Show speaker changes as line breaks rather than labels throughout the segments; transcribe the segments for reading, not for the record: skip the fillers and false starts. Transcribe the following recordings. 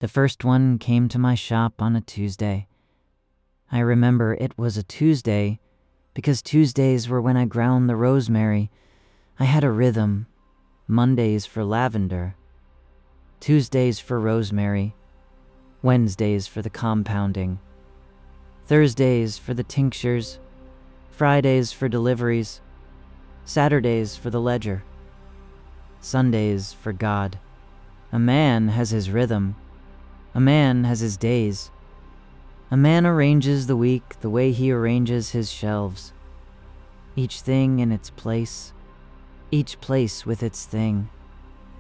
The first one came to my shop on a Tuesday. I remember it was a Tuesday because Tuesdays were when I ground the rosemary. I had a rhythm. Mondays for lavender, Tuesdays for rosemary, Wednesdays for the compounding, Thursdays for the tinctures, Fridays for deliveries, Saturdays for the ledger, Sundays for God. A man has his rhythm. A man has his days. A man arranges the week the way he arranges his shelves. Each thing in its place, each place with its thing.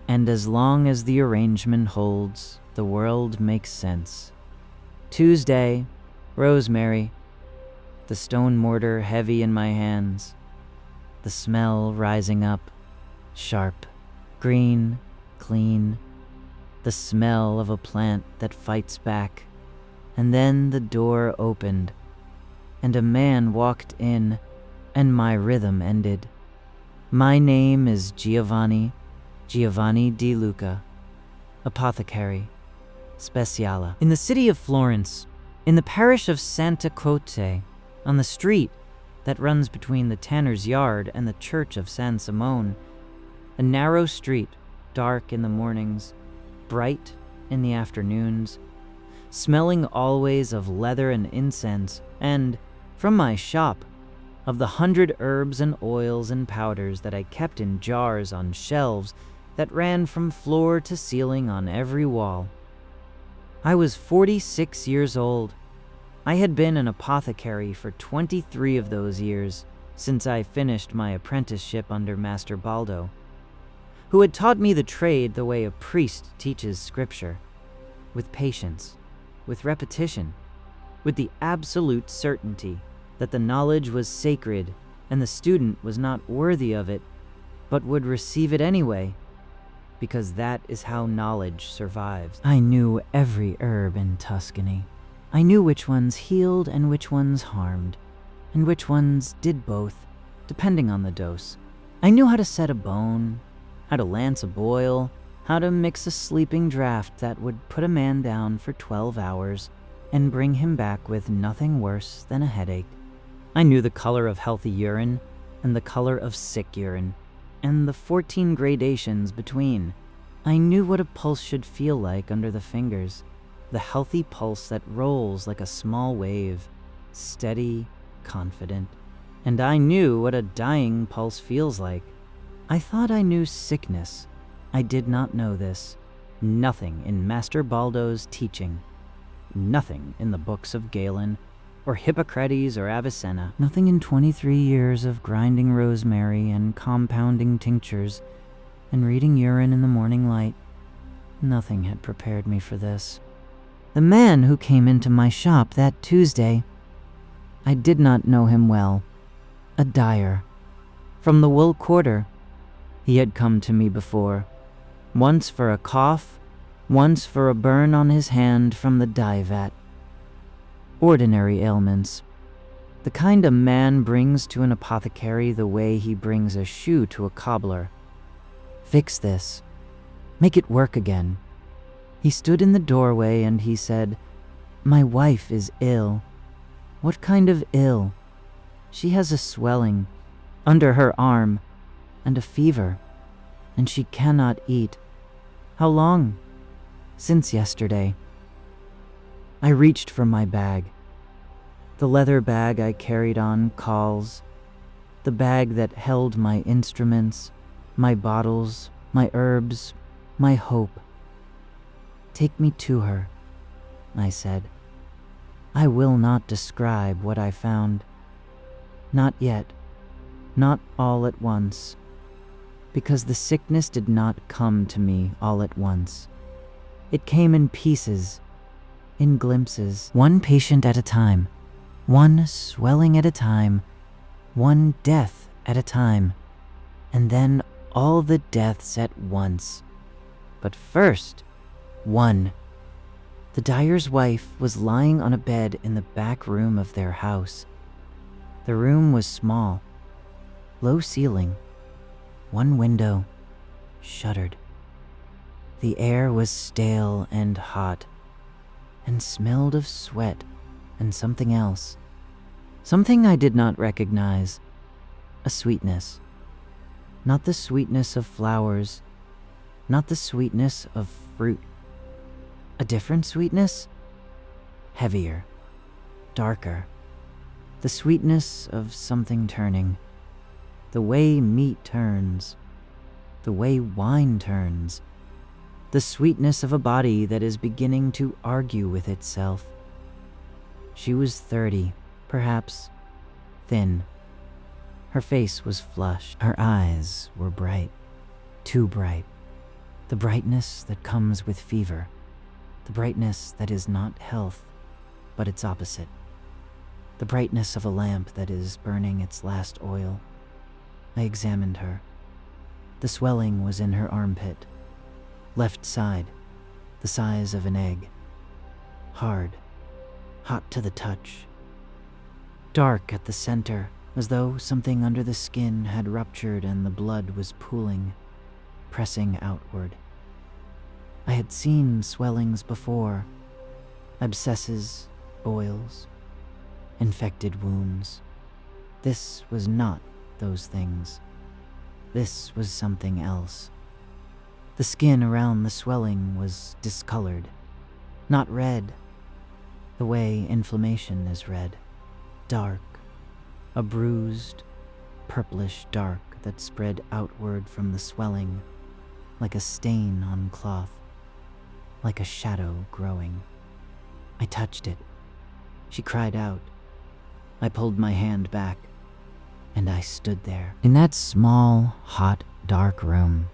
And as long as the arrangement holds, the world makes sense. Tuesday, rosemary, the stone mortar heavy in my hands, the smell rising up, sharp, green, clean, the smell of a plant that fights back. And then the door opened, and a man walked in, and my rhythm ended. My name is Giovanni di Luca, apothecary, speciala. In the city of Florence, in the parish of Santa Croce, on the street that runs between the tanner's yard and the church of San Simone, a narrow street, dark in the mornings, bright in the afternoons, smelling always of leather and incense, and, from my shop, of the 100 herbs and oils and powders that I kept in jars on shelves that ran from floor to ceiling on every wall. I was 46 years old. I had been an apothecary for 23 of those years, since I finished my apprenticeship under Master Baldo, who had taught me the trade the way a priest teaches scripture, with patience, with repetition, with the absolute certainty that the knowledge was sacred and the student was not worthy of it, but would receive it anyway, because that is how knowledge survives. I knew every herb in Tuscany. I knew which ones healed and which ones harmed, and which ones did both, depending on the dose. I knew how to set a bone, how to lance a boil, how to mix a sleeping draught that would put a man down for 12 hours and bring him back with nothing worse than a headache. I knew the color of healthy urine and the color of sick urine, and the 14 gradations between. I knew what a pulse should feel like under the fingers, the healthy pulse that rolls like a small wave, steady, confident. And I knew what a dying pulse feels like. I thought I knew sickness. I did not know this. Nothing in Master Baldo's teaching. Nothing in the books of Galen, or Hippocrates or Avicenna. Nothing in 23 years of grinding rosemary and compounding tinctures and reading urine in the morning light. Nothing had prepared me for this. The man who came into my shop that Tuesday, I did not know him well. A dyer. From the wool quarter. He had come to me before. Once for a cough, once for a burn on his hand from the dye vat. Ordinary ailments. The kind a man brings to an apothecary the way he brings a shoe to a cobbler. Fix this. Make it work again. He stood in the doorway and he said, "My wife is ill." What kind of ill? She has a swelling under her arm and a fever, and she cannot eat. How long? Since yesterday. I reached for my bag. The leather bag I carried on calls, the bag that held my instruments, my bottles, my herbs, my hope. Take me to her, I said. I will not describe what I found. Not yet, not all at once, because the sickness did not come to me all at once. It came in pieces, in glimpses, one patient at a time, one swelling at a time, one death at a time, and then all the deaths at once. But first, one. The dyer's wife was lying on a bed in the back room of their house. The room was small, low ceiling, one window, shuttered. The air was stale and hot, and smelled of sweat and something else. Something I did not recognize. A sweetness. Not the sweetness of flowers, not the sweetness of fruit. A different sweetness? Heavier, darker. The sweetness of something turning. The way meat turns. The way wine turns. The sweetness of a body that is beginning to argue with itself. She was 30, perhaps, thin. Her face was flushed. Her eyes were bright, too bright. The brightness that comes with fever. The brightness that is not health, but its opposite. The brightness of a lamp that is burning its last oil. I examined her. The swelling was in her armpit. Left side, the size of an egg. Hard, hot to the touch. Dark at the center, as though something under the skin had ruptured and the blood was pooling, pressing outward. I had seen swellings before. Abscesses, boils, infected wounds. This was not those things. This was something else. The skin around the swelling was discolored, not red, the way inflammation is red, dark, a bruised, purplish dark that spread outward from the swelling, like a stain on cloth, like a shadow growing. I touched it. She cried out. I pulled my hand back, and I stood there, in that small, hot, dark room,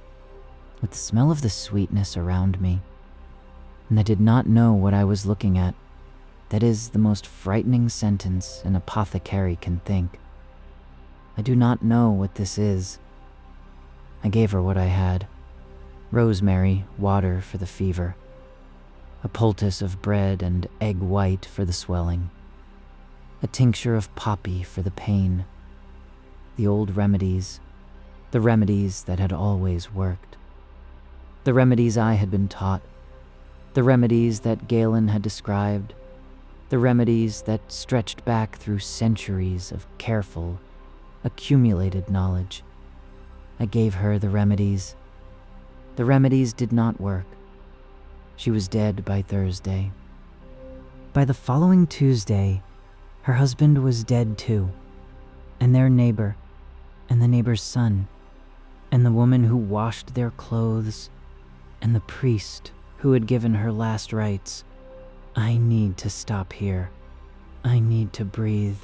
with the smell of the sweetness around me, and I did not know what I was looking at. That is the most frightening sentence an apothecary can think. I do not know what this is. I gave her what I had. Rosemary, water for the fever. A poultice of bread and egg white for the swelling. A tincture of poppy for the pain. The old remedies. The remedies that had always worked. The remedies I had been taught. The remedies that Galen had described. The remedies that stretched back through centuries of careful, accumulated knowledge. I gave her the remedies. The remedies did not work. She was dead by Thursday. By the following Tuesday, her husband was dead too, and their neighbor, and the neighbor's son, and the woman who washed their clothes, and the priest who had given her last rites. I need to stop here. I need to breathe.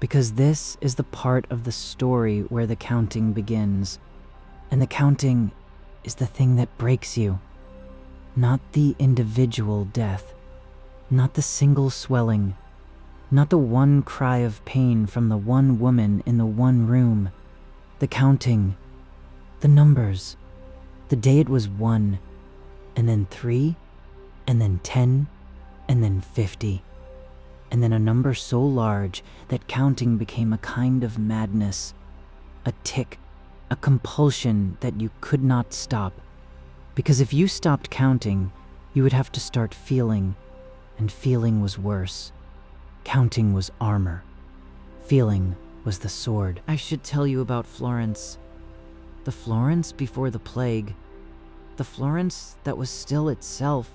Because this is the part of the story where the counting begins. And the counting is the thing that breaks you. Not the individual death. Not the single swelling. Not the one cry of pain from the one woman in the one room. The counting. The numbers. The day it was 1, and then 3, and then 10, and then 50, and then a number so large that counting became a kind of madness, a tic, a compulsion that you could not stop, because if you stopped counting, you would have to start feeling, and feeling was worse. Counting was armor. Feeling was the sword. I should tell you about Florence. The Florence before the plague. The Florence that was still itself.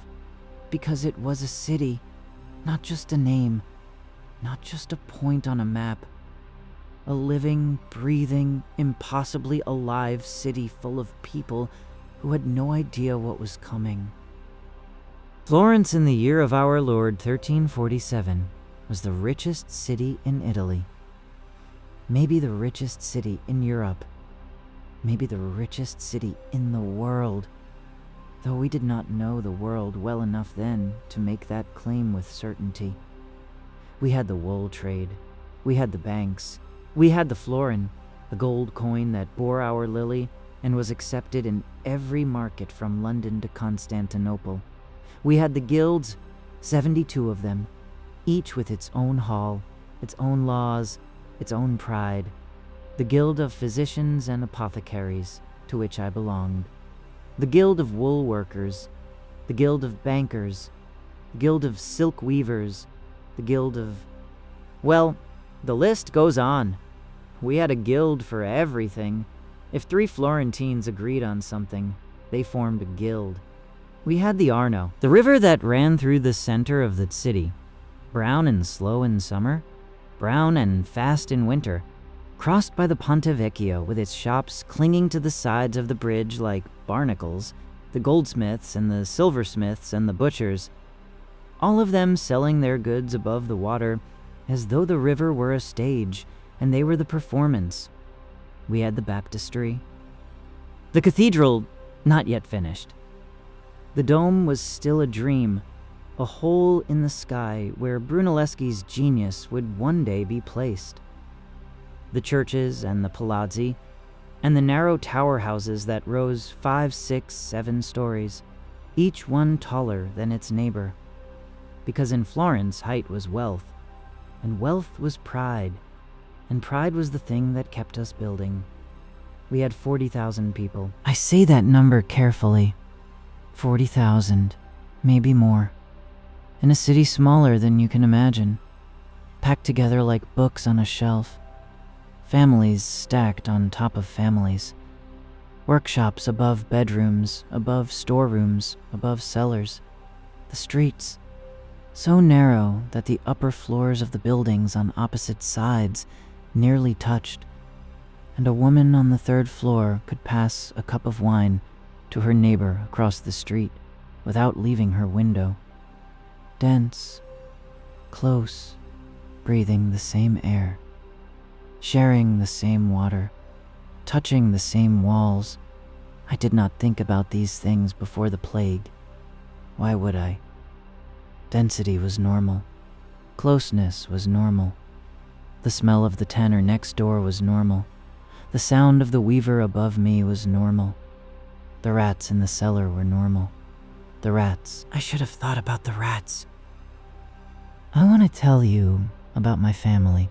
Because it was a city, not just a name, not just a point on a map. A living, breathing, impossibly alive city full of people who had no idea what was coming. Florence in the year of our Lord 1347 was the richest city in Italy. Maybe the richest city in Europe. Maybe the richest city in the world. Though we did not know the world well enough then to make that claim with certainty. We had the wool trade, we had the banks, we had the florin, the gold coin that bore our lily and was accepted in every market from London to Constantinople. We had the guilds, 72 of them, each with its own hall, its own laws, its own pride. The Guild of Physicians and Apothecaries, to which I belonged. The Guild of Wool Workers, the Guild of Bankers, the Guild of Silk Weavers, the Guild of... Well, the list goes on. We had a guild for everything. If 3 Florentines agreed on something, they formed a guild. We had the Arno, the river that ran through the center of the city. Brown and slow in summer, brown and fast in winter, crossed by the Ponte Vecchio with its shops clinging to the sides of the bridge like barnacles, the goldsmiths and the silversmiths and the butchers, all of them selling their goods above the water as though the river were a stage and they were the performance. We had the baptistry. The cathedral, not yet finished. The dome was still a dream, a hole in the sky where Brunelleschi's genius would one day be placed. The churches and the palazzi, and the narrow tower houses that rose 5, 6, 7 stories, each one taller than its neighbor. Because in Florence, height was wealth, and wealth was pride, and pride was the thing that kept us building. We had 40,000 people. I say that number carefully. 40,000, maybe more. In a city smaller than you can imagine, packed together like books on a shelf. Families stacked on top of families. Workshops above bedrooms, above storerooms, above cellars. The streets, so narrow that the upper floors of the buildings on opposite sides nearly touched, and a woman on the 3rd floor could pass a cup of wine to her neighbor across the street without leaving her window. Dense, close, breathing the same air, sharing the same water, touching the same walls. I did not think about these things before the plague. Why would I? Density was normal. Closeness was normal. The smell of the tanner next door was normal. The sound of the weaver above me was normal. The rats in the cellar were normal. The rats. I should have thought about the rats. I want to tell you about my family,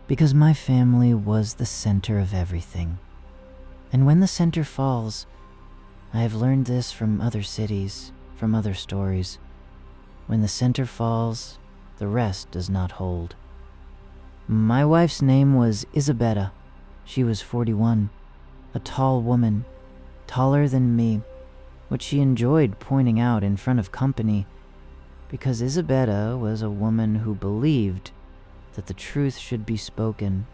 because my family was the center of everything. And when the center falls, I have learned this from other cities, from other stories. When the center falls, the rest does not hold. My wife's name was Isabella. She was 41, a tall woman, taller than me, which she enjoyed pointing out in front of company, because Isabella was a woman who believed that the truth should be spoken,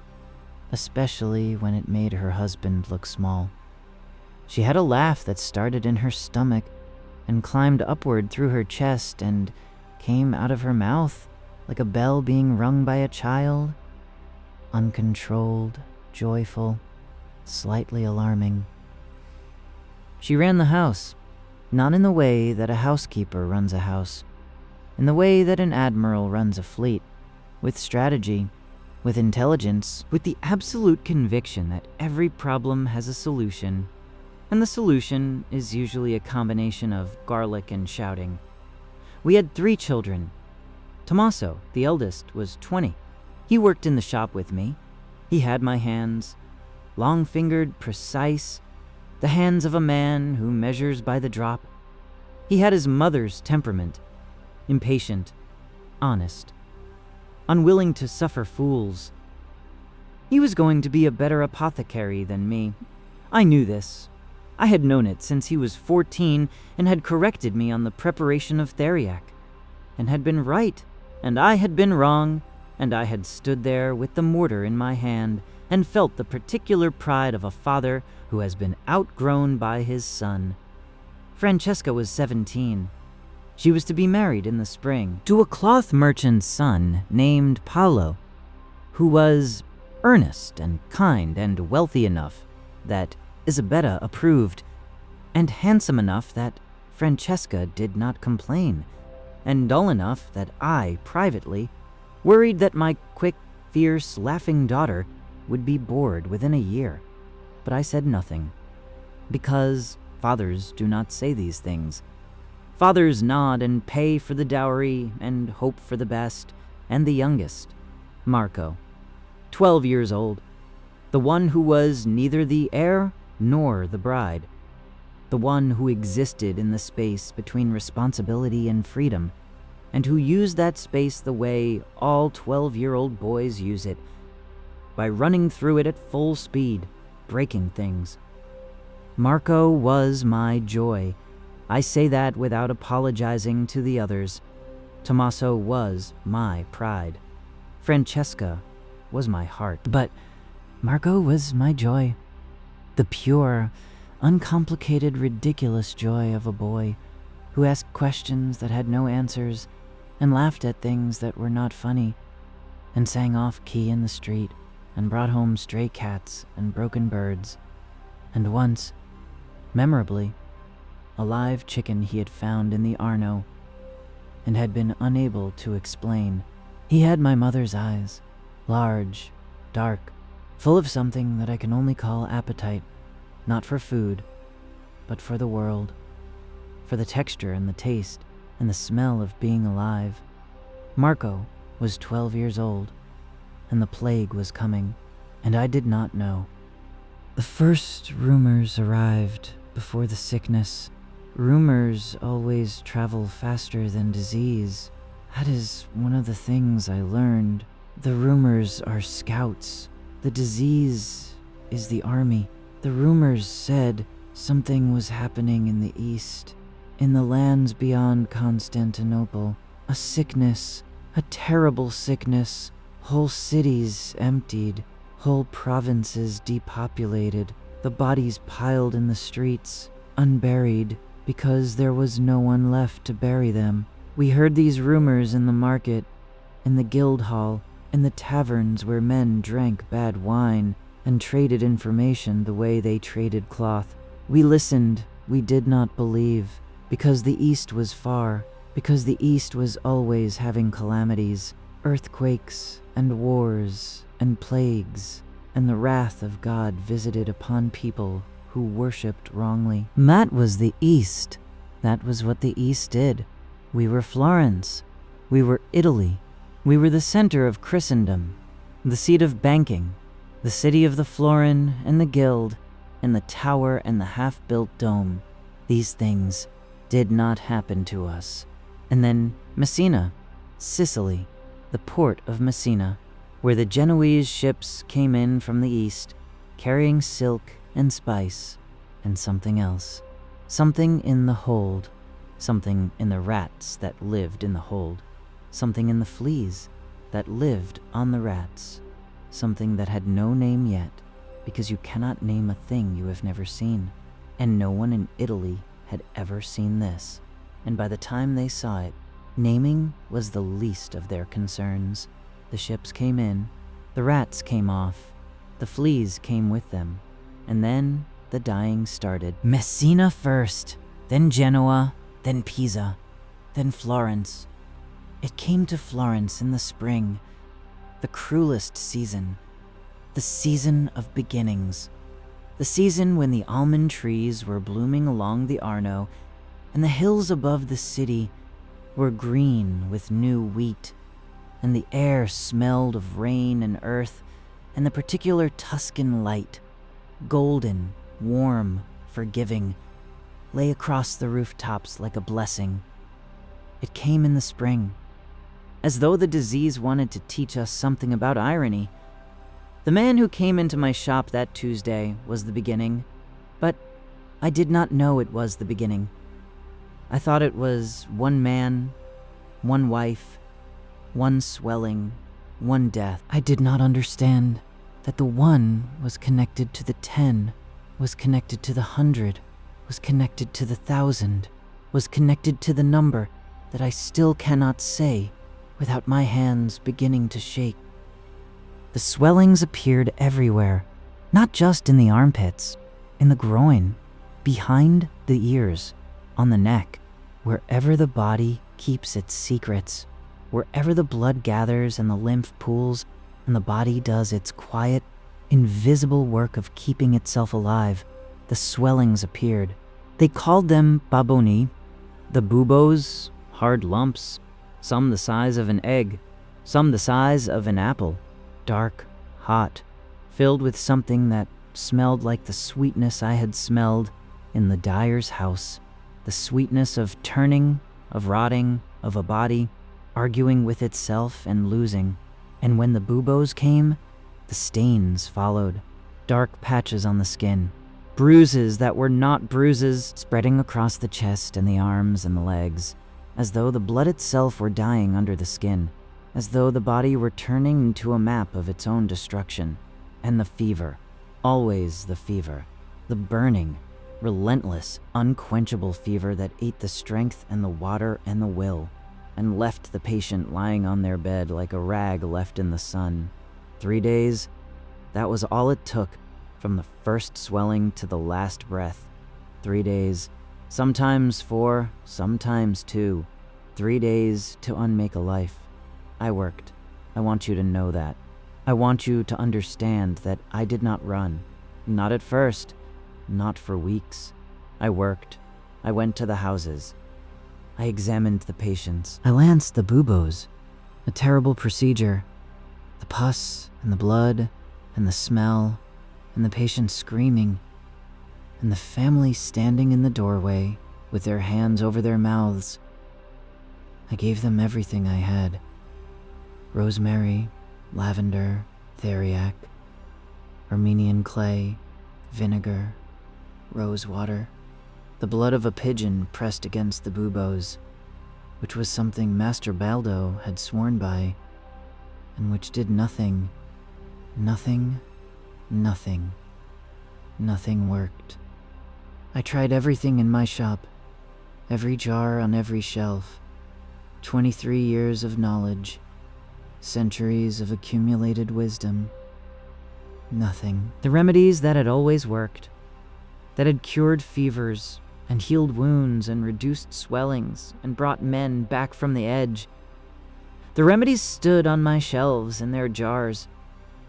especially when it made her husband look small. She had a laugh that started in her stomach and climbed upward through her chest and came out of her mouth like a bell being rung by a child, uncontrolled, joyful, slightly alarming. She ran the house, not in the way that a housekeeper runs a house, in the way that an admiral runs a fleet, with strategy, with intelligence, with the absolute conviction that every problem has a solution, and the solution is usually a combination of garlic and shouting. We had 3 children. Tommaso, the eldest, was 20. He worked in the shop with me. He had my hands, long-fingered, precise, the hands of a man who measures by the drop. He had his mother's temperament, impatient, honest, unwilling to suffer fools. He was going to be a better apothecary than me. I knew this. I had known it since he was 14 and had corrected me on the preparation of theriac, and had been right, and I had been wrong, and I had stood there with the mortar in my hand and felt the particular pride of a father who has been outgrown by his son. Francesca was 17. She was to be married in the spring to a cloth merchant's son named Paolo, who was earnest and kind and wealthy enough that Isabella approved, and handsome enough that Francesca did not complain, and dull enough that I, privately, worried that my quick, fierce, laughing daughter would be bored within a year. But I said nothing, because fathers do not say these things. Fathers nod and pay for the dowry and hope for the best, and the youngest, Marco, 12 years old, the one who was neither the heir nor the bride, the one who existed in the space between responsibility and freedom, and who used that space the way all 12-year-old boys use it, by running through it at full speed, breaking things. Marco was my joy. I say that without apologizing to the others. Tommaso was my pride. Francesca was my heart. But Marco was my joy. The pure, uncomplicated, ridiculous joy of a boy who asked questions that had no answers and laughed at things that were not funny and sang off-key in the street and brought home stray cats and broken birds. And once, memorably, a live chicken he had found in the Arno and had been unable to explain. He had my mother's eyes, large, dark, full of something that I can only call appetite, not for food, but for the world, for the texture and the taste and the smell of being alive. Marco was 12 years old, and the plague was coming, and I did not know. The first rumors arrived before the sickness. Rumors always travel faster than disease. That is one of the things I learned. The rumors are scouts. The disease is the army. The rumors said something was happening in the east, in the lands beyond Constantinople. A sickness, a terrible sickness. Whole cities emptied, whole provinces depopulated, the bodies piled in the streets, unburied, because there was no one left to bury them. We heard these rumors in the market, in the guild hall, in the taverns where men drank bad wine and traded information the way they traded cloth. We listened, we did not believe, because the East was far, because the East was always having calamities, earthquakes and wars and plagues, and the wrath of God visited upon people who worshipped wrongly. That was the East. That was what the East did. We were Florence. We were Italy. We were the center of Christendom, the seat of banking, the city of the florin and the guild, and the tower and the half-built dome. These things did not happen to us. And then Messina, Sicily, the port of Messina, where the Genoese ships came in from the east, carrying silk and spice and something else. Something in the hold, something in the rats that lived in the hold, something in the fleas that lived on the rats, something that had no name yet, because you cannot name a thing you have never seen, and no one in Italy had ever seen this. And by the time they saw it, naming was the least of their concerns. The ships came in, the rats came off, the fleas came with them, and then the dying started. Messina first, then Genoa, then Pisa, then Florence. It came to Florence in the spring, the cruelest season, the season of beginnings, the season when the almond trees were blooming along the Arno, and the hills above the city were green with new wheat, and the air smelled of rain and earth, and the particular Tuscan light, golden, warm, forgiving, lay across the rooftops like a blessing. It came in the spring, as though the disease wanted to teach us something about irony. The man who came into my shop that Tuesday was the beginning, but I did not know it was the beginning. I thought it was one man, one wife, one swelling, one death. I did not understand that the one was connected to the 10, was connected to the 100, was connected to the 1,000, was connected to the number that I still cannot say without my hands beginning to shake. The swellings appeared everywhere, not just in the armpits, in the groin, behind the ears, on the neck, wherever the body keeps its secrets, wherever the blood gathers and the lymph pools and the body does its quiet, invisible work of keeping itself alive, the swellings appeared. They called them baboni, the buboes, hard lumps, some the size of an egg, some the size of an apple, dark, hot, filled with something that smelled like the sweetness I had smelled in the dyer's house, the sweetness of turning, of rotting, of a body, arguing with itself and losing. And when the buboes came, the stains followed. Dark patches on the skin. Bruises that were not bruises spreading across the chest and the arms and the legs, as though the blood itself were dying under the skin, as though the body were turning into a map of its own destruction. And the fever, always the fever, the burning, relentless, unquenchable fever that ate the strength and the water and the will, and left the patient lying on their bed like a rag left in the sun. 3 days, that was all it took, from the first swelling to the last breath. 3 days, sometimes 4, sometimes 2. 3 days to unmake a life. I worked. I want you to know that. I want you to understand that I did not run. Not at first. Not for weeks. I worked. I went to the houses. I examined the patients. I lanced the buboes. A terrible procedure. The pus and the blood and the smell and the patients screaming and the family standing in the doorway with their hands over their mouths. I gave them everything I had. Rosemary, lavender, theriac, Armenian clay, vinegar, rose water, the blood of a pigeon pressed against the buboes, which was something Master Baldo had sworn by, and which did nothing. Nothing worked. I tried everything in my shop, every jar on every shelf, 23 years of knowledge, centuries of accumulated wisdom. Nothing. The remedies that had always worked, that had cured fevers and healed wounds and reduced swellings and brought men back from the edge. The remedies stood on my shelves in their jars,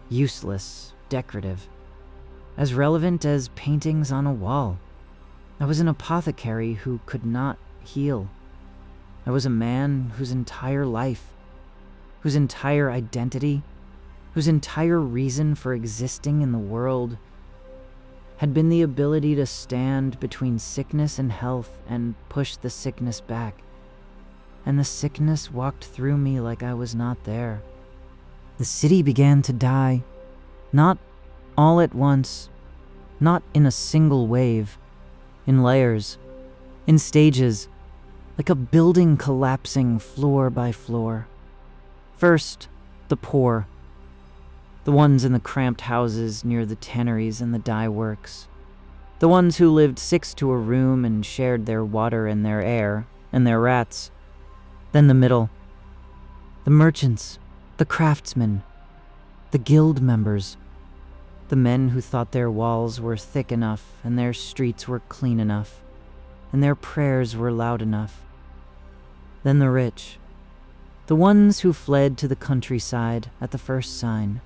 useless, decorative, as relevant as paintings on a wall. I was an apothecary who could not heal. I was a man whose entire life, whose entire identity, whose entire reason for existing in the world had been the ability to stand between sickness and health and push the sickness back. And the sickness walked through me like I was not there. The city began to die, not all at once, not in a single wave, in layers, in stages, like a building collapsing floor by floor. First, the poor, the ones in the cramped houses near the tanneries and the dye works, the ones who lived 6 to a room and shared their water and their air and their rats. Then the middle, the merchants, the craftsmen, the guild members, the men who thought their walls were thick enough and their streets were clean enough and their prayers were loud enough. Then the rich, the ones who fled to the countryside at the first sign,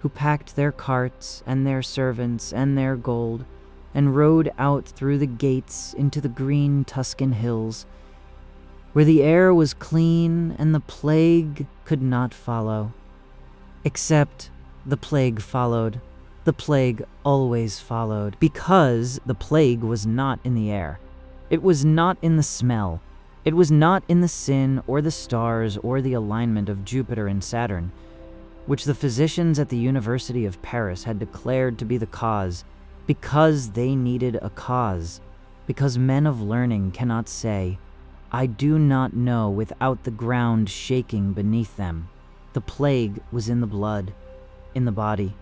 who packed their carts and their servants and their gold and rode out through the gates into the green Tuscan hills, where the air was clean and the plague could not follow. Except the plague followed. The plague always followed, because the plague was not in the air. It was not in the smell. It was not in the sin or the stars or the alignment of Jupiter and Saturn, which the physicians at the University of Paris had declared to be the cause, because they needed a cause, because men of learning cannot say, "I do not know," without the ground shaking beneath them. The plague was in the blood, in the body,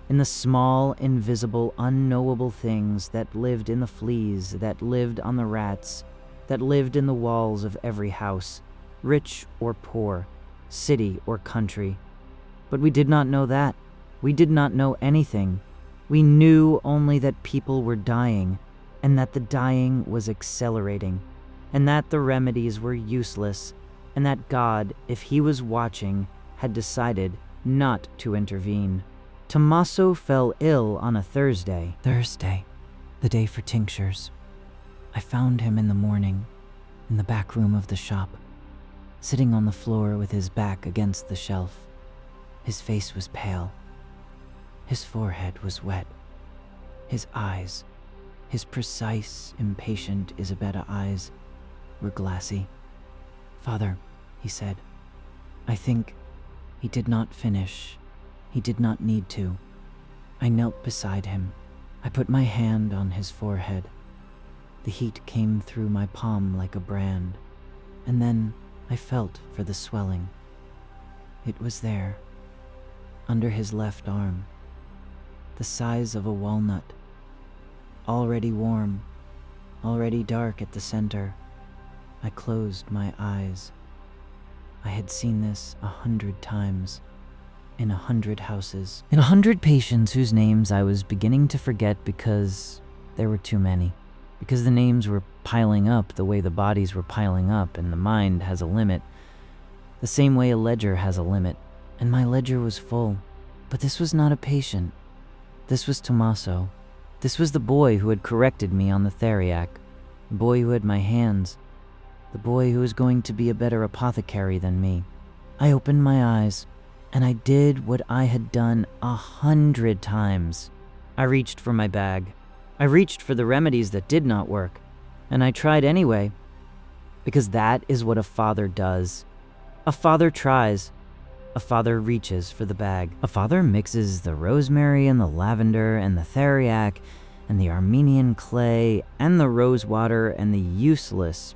in the small, invisible, unknowable things that lived in the fleas, that lived on the rats, that lived in the walls of every house, rich or poor, city or country. But we did not know that. We did not know anything. We knew only that people were dying, and that the dying was accelerating, and that the remedies were useless, and that God, if he was watching, had decided not to intervene. Tommaso fell ill on a Thursday, the day for tinctures. I found him in the morning, in the back room of the shop, sitting on the floor with his back against the shelf. His face was pale. His forehead was wet. His eyes, his precise, impatient Isabetta eyes, were glassy. "Father," he said, I think he did not finish. He did not need to. I knelt beside him. I put my hand on his forehead. The heat came through my palm like a brand, and then I felt for the swelling. It was there, under his left arm, the size of a walnut, already warm, already dark at the center. I closed my eyes. I had seen this 100 times, in 100 houses, in 100 patients whose names I was beginning to forget because there were too many, because the names were piling up the way the bodies were piling up, and the mind has a limit, the same way a ledger has a limit, and my ledger was full. But this was not a patient. This was Tommaso. This was the boy who had corrected me on the theriac, the boy who had my hands, the boy who was going to be a better apothecary than me. I opened my eyes, and I did what I had done 100 times. I reached for my bag. I reached for the remedies that did not work, and I tried anyway, because that is what a father does. A father tries. A father reaches for the bag. A father mixes the rosemary and the lavender and the theriac and the Armenian clay and the rose water and the useless,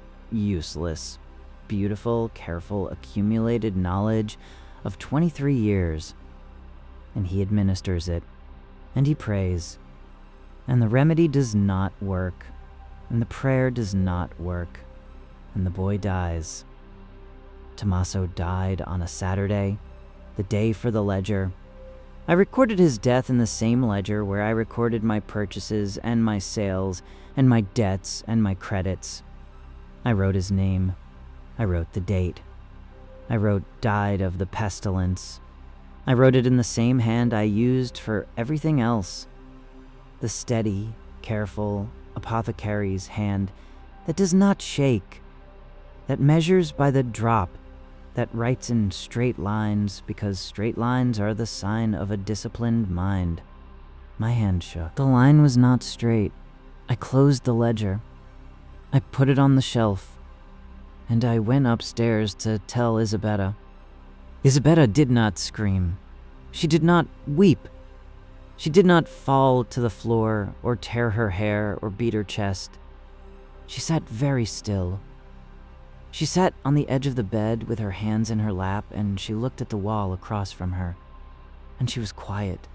beautiful, careful, accumulated knowledge of 23 years. And he administers it, and he prays. And the remedy does not work, and the prayer does not work, and the boy dies. Tommaso died on a Saturday, the day for the ledger. I recorded his death in the same ledger where I recorded my purchases and my sales and my debts and my credits. I wrote his name. I wrote the date. I wrote died of the pestilence. I wrote it in the same hand I used for everything else. The steady, careful apothecary's hand that does not shake, that measures by the drop, that writes in straight lines because straight lines are the sign of a disciplined mind. My hand shook. The line was not straight. I closed the ledger. I put it on the shelf, and I went upstairs to tell Isabetta. Isabetta did not scream. She did not weep. She did not fall to the floor or tear her hair or beat her chest. She sat very still. She sat on the edge of the bed with her hands in her lap, and she looked at the wall across from her, and she was quiet.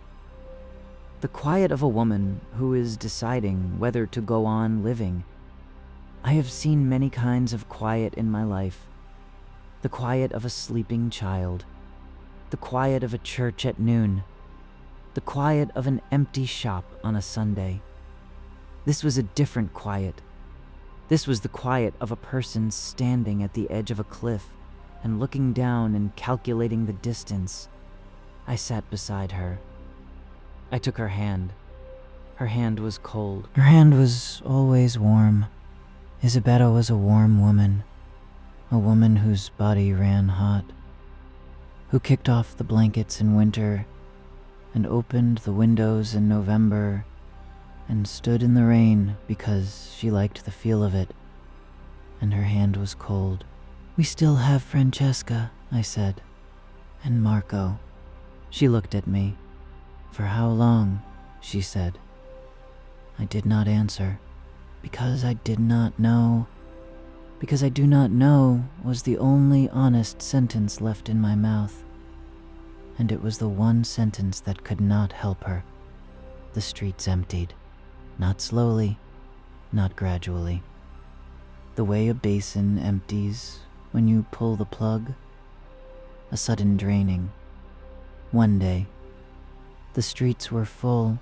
The quiet of a woman who is deciding whether to go on living. I have seen many kinds of quiet in my life. The quiet of a sleeping child. The quiet of a church at noon. The quiet of an empty shop on a Sunday. This was a different quiet. This was the quiet of a person standing at the edge of a cliff and looking down and calculating the distance. I sat beside her. I took her hand. Her hand was cold. Her hand was always warm. Isabetta was a warm woman, a woman whose body ran hot, who kicked off the blankets in winter and opened the windows in November and stood in the rain because she liked the feel of it, and her hand was cold. "We still have Francesca," I said, "and Marco." She looked at me. "For how long?" she said. I did not answer, because I did not know. Because I do not know was the only honest sentence left in my mouth, and it was the one sentence that could not help her. The streets emptied. Not slowly, not gradually. The way a basin empties when you pull the plug. A sudden draining. One day, the streets were full.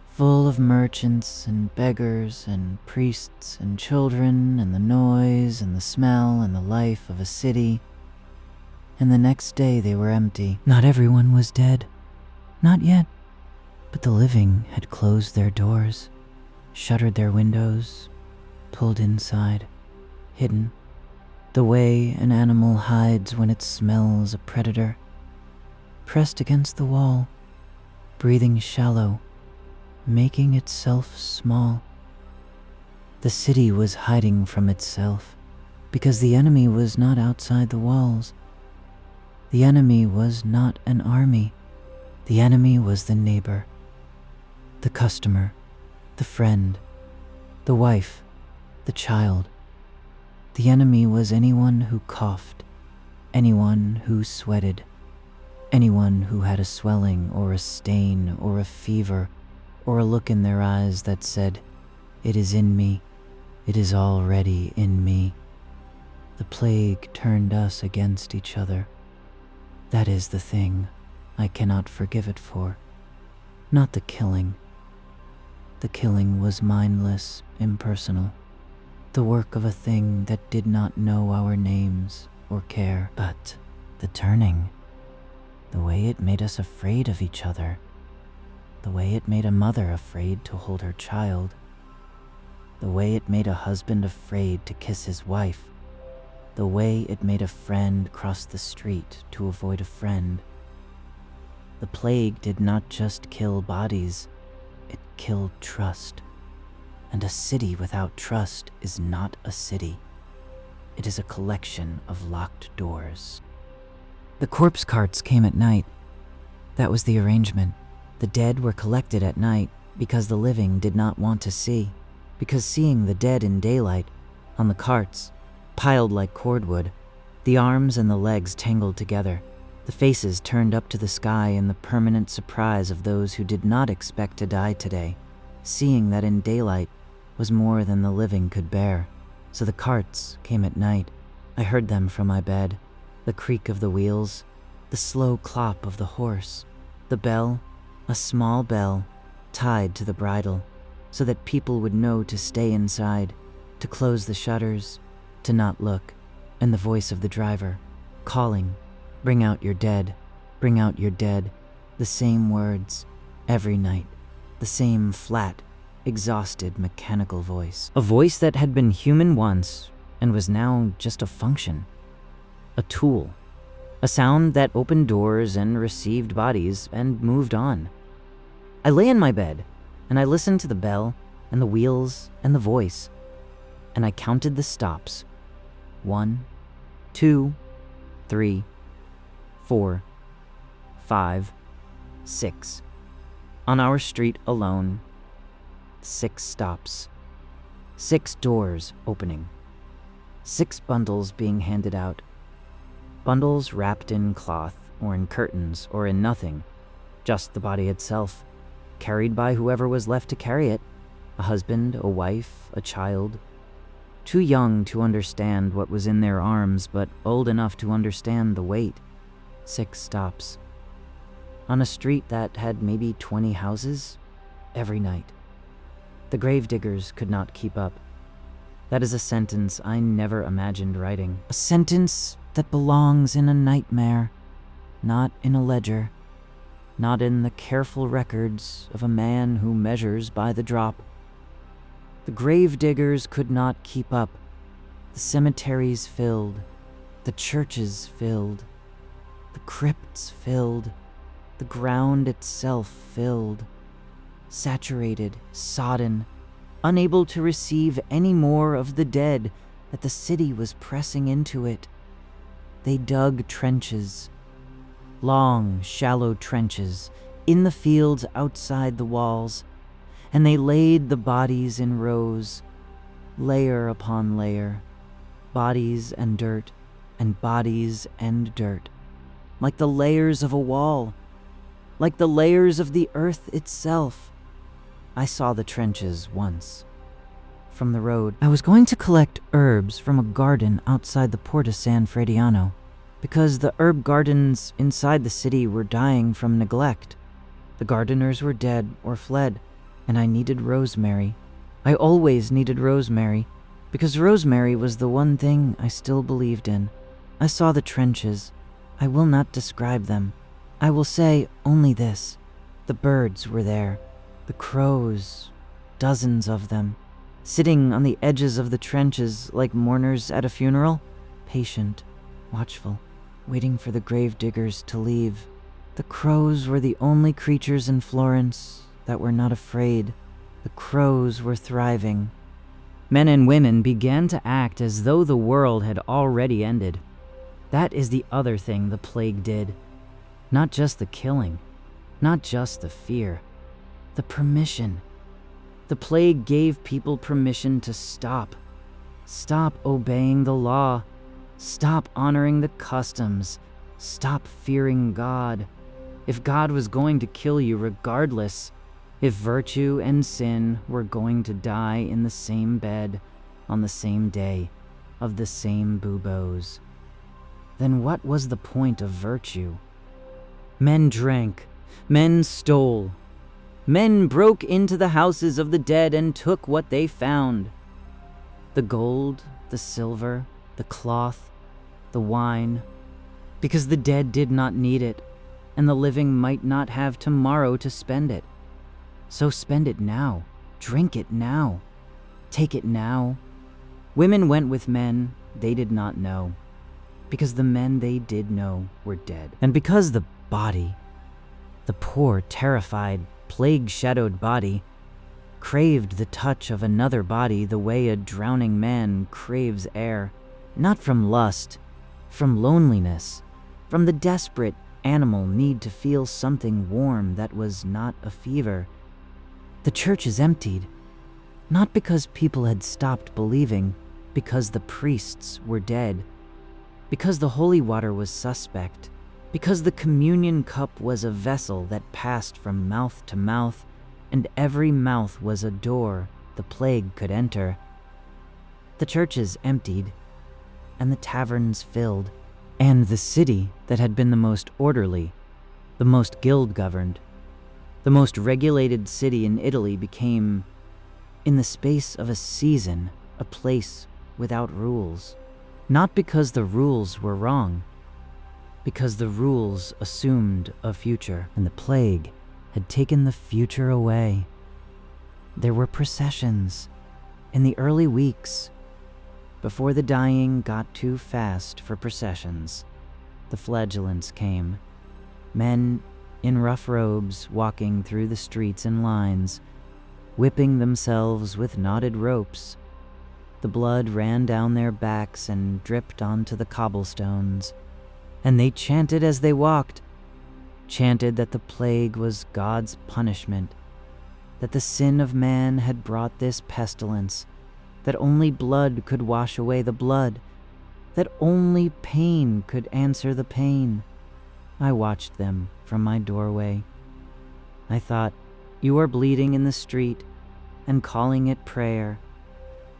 Full of merchants and beggars and priests and children and the noise and the smell and the life of a city. And the next day they were empty. Not everyone was dead. Not yet. But the living had closed their doors, shuttered their windows, pulled inside, hidden, the way an animal hides when it smells a predator, pressed against the wall, breathing shallow, making itself small. The city was hiding from itself because the enemy was not outside the walls. The enemy was not an army. The enemy was the neighbor, the customer, the friend, the wife, the child. The enemy was anyone who coughed, anyone who sweated, anyone who had a swelling or a stain or a fever or a look in their eyes that said, "It is in me, it is already in me." The plague turned us against each other. That is the thing I cannot forgive it for. Not the killing. The killing was mindless, impersonal, the work of a thing that did not know our names or care. But the turning, the way it made us afraid of each other, the way it made a mother afraid to hold her child, the way it made a husband afraid to kiss his wife, the way it made a friend cross the street to avoid a friend. The plague did not just kill bodies, it killed trust. And a city without trust is not a city. It is a collection of locked doors. The corpse carts came at night. That was the arrangement. The dead were collected at night because the living did not want to see, because seeing the dead in daylight, on the carts, piled like cordwood, the arms and the legs tangled together, the faces turned up to the sky in the permanent surprise of those who did not expect to die today, seeing that in daylight was more than the living could bear. So the carts came at night. I heard them from my bed, the creak of the wheels, the slow clop of the horse, the bell, a small bell, tied to the bridle, so that people would know to stay inside, to close the shutters, to not look, and the voice of the driver, calling, "Bring out your dead, bring out your dead," the same words, every night, the same flat, exhausted, mechanical voice. A voice that had been human once and was now just a function, a tool, a sound that opened doors and received bodies and moved on. I lay in my bed, and I listened to the bell and the wheels and the voice, and I counted the stops. 1, 2, 3, 4, 5, 6. On our street alone, 6 stops, 6 doors opening, 6 bundles being handed out, bundles wrapped in cloth or in curtains or in nothing, just the body itself, carried by whoever was left to carry it, a husband, a wife, a child, too young to understand what was in their arms, but old enough to understand the weight. 6 stops. On a street that had maybe 20 houses, every night. The gravediggers could not keep up. That is a sentence I never imagined writing. A sentence that belongs in a nightmare, not in a ledger, not in the careful records of a man who measures by the drop. The gravediggers could not keep up. The cemeteries filled, the churches filled, the crypts filled, the ground itself filled, saturated, sodden, unable to receive any more of the dead that the city was pressing into it. They dug trenches, long, shallow trenches, in the fields outside the walls, and they laid the bodies in rows, layer upon layer, bodies and dirt, and bodies and dirt, like the layers of a wall, like the layers of the earth itself. I saw the trenches once, from the road. I was going to collect herbs from a garden outside the Porta San Frediano, because the herb gardens inside the city were dying from neglect. The gardeners were dead or fled, and I needed rosemary. I always needed rosemary, because rosemary was the one thing I still believed in. I saw the trenches. I will not describe them. I will say only this. The birds were there. The crows, dozens of them, sitting on the edges of the trenches like mourners at a funeral, patient, watchful, waiting for the gravediggers to leave. The crows were the only creatures in Florence that were not afraid. The crows were thriving. Men and women began to act as though the world had already ended. That is the other thing the plague did. Not just the killing, not just the fear, the permission. The plague gave people permission to stop. Stop obeying the law. Stop honoring the customs. Stop fearing God. If God was going to kill you regardless, if virtue and sin were going to die in the same bed, on the same day, of the same buboes, then what was the point of virtue? Men drank, men stole, men broke into the houses of the dead and took what they found. The gold, the silver, the cloth, the wine, because the dead did not need it, and the living might not have tomorrow to spend it. So spend it now, drink it now, take it now. Women went with men they did not know, because the men they did know were dead. And because the body, the poor, terrified, plague-shadowed body, craved the touch of another body the way a drowning man craves air, not from lust, from loneliness, from the desperate animal need to feel something warm that was not a fever. The church is emptied, not because people had stopped believing, because the priests were dead, because the holy water was suspect, because the communion cup was a vessel that passed from mouth to mouth, and every mouth was a door the plague could enter. The churches emptied, and the taverns filled, and the city that had been the most orderly, the most guild-governed, the most regulated city in Italy became, in the space of a season, a place without rules. Not because the rules were wrong, because the rules assumed a future, and the plague had taken the future away. There were processions in the early weeks, before the dying got too fast for processions. The flagellants came, men in rough robes walking through the streets in lines, whipping themselves with knotted ropes. The blood ran down their backs and dripped onto the cobblestones, and they chanted as they walked, chanted that the plague was God's punishment, that the sin of man had brought this pestilence, that only blood could wash away the blood, that only pain could answer the pain. I watched them from my doorway. I thought, you are bleeding in the street and calling it prayer.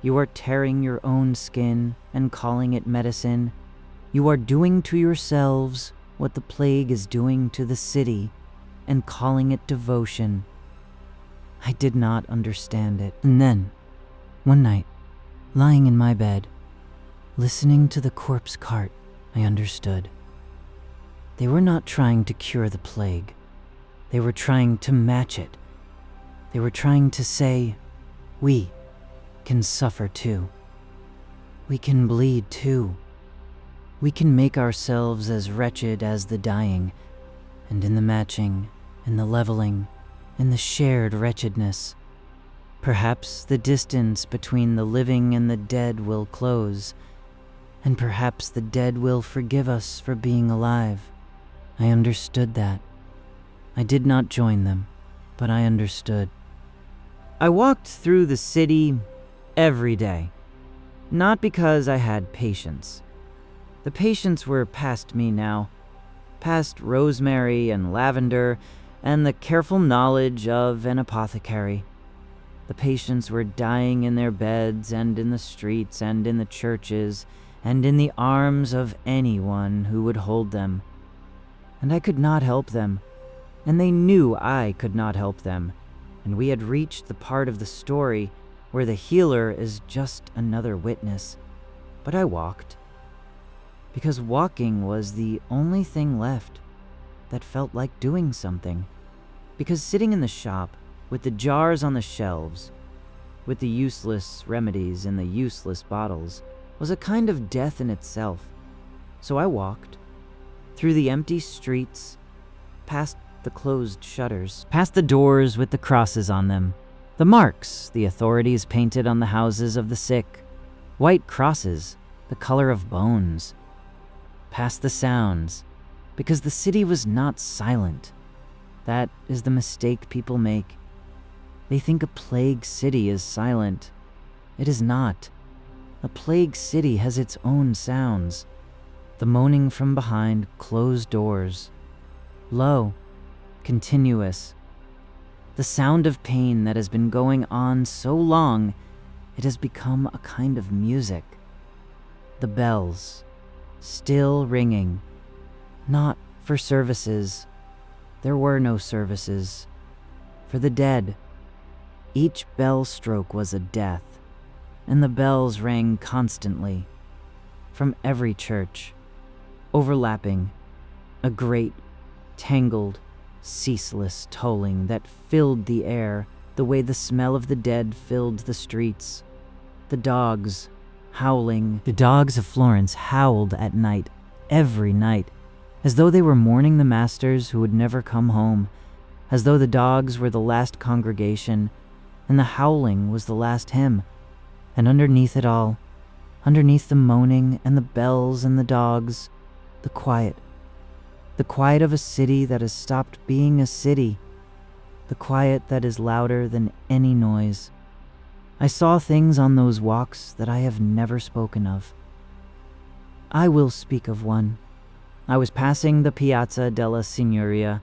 You are tearing your own skin and calling it medicine. You are doing to yourselves what the plague is doing to the city and calling it devotion. I did not understand it. And then, one night, lying in my bed, listening to the corpse cart, I understood. They were not trying to cure the plague. They were trying to match it. They were trying to say, we can suffer too. We can bleed too. We can make ourselves as wretched as the dying, and in the matching, in the leveling, in the shared wretchedness, perhaps the distance between the living and the dead will close, and perhaps the dead will forgive us for being alive. I understood that. I did not join them, but I understood. I walked through the city every day, not because I had patience. The patients were past me now, past rosemary and lavender and the careful knowledge of an apothecary. The patients were dying in their beds and in the streets and in the churches and in the arms of anyone who would hold them. And I could not help them, and they knew I could not help them, and we had reached the part of the story where the healer is just another witness. But I walked, because walking was the only thing left that felt like doing something. Because sitting in the shop, with the jars on the shelves, with the useless remedies in the useless bottles, was a kind of death in itself. So I walked, through the empty streets, past the closed shutters, past the doors with the crosses on them, the marks the authorities painted on the houses of the sick, white crosses, the color of bones, past the sounds, because the city was not silent. That is the mistake people make. They think a plague city is silent. It is not. A plague city has its own sounds. The moaning from behind closed doors. Low, continuous. The sound of pain that has been going on so long, it has become a kind of music. The bells, still ringing. Not for services. There were no services. For the dead. Each bell stroke was a death, and the bells rang constantly, from every church, overlapping, a great, tangled, ceaseless tolling that filled the air the way the smell of the dead filled the streets. The dogs, howling. The dogs of Florence howled at night, every night, as though they were mourning the masters who would never come home, as though the dogs were the last congregation, and the howling was the last hymn. And underneath it all, underneath the moaning and the bells and the dogs, the quiet of a city that has stopped being a city, the quiet that is louder than any noise. I saw things on those walks that I have never spoken of. I will speak of one. I was passing the Piazza della Signoria,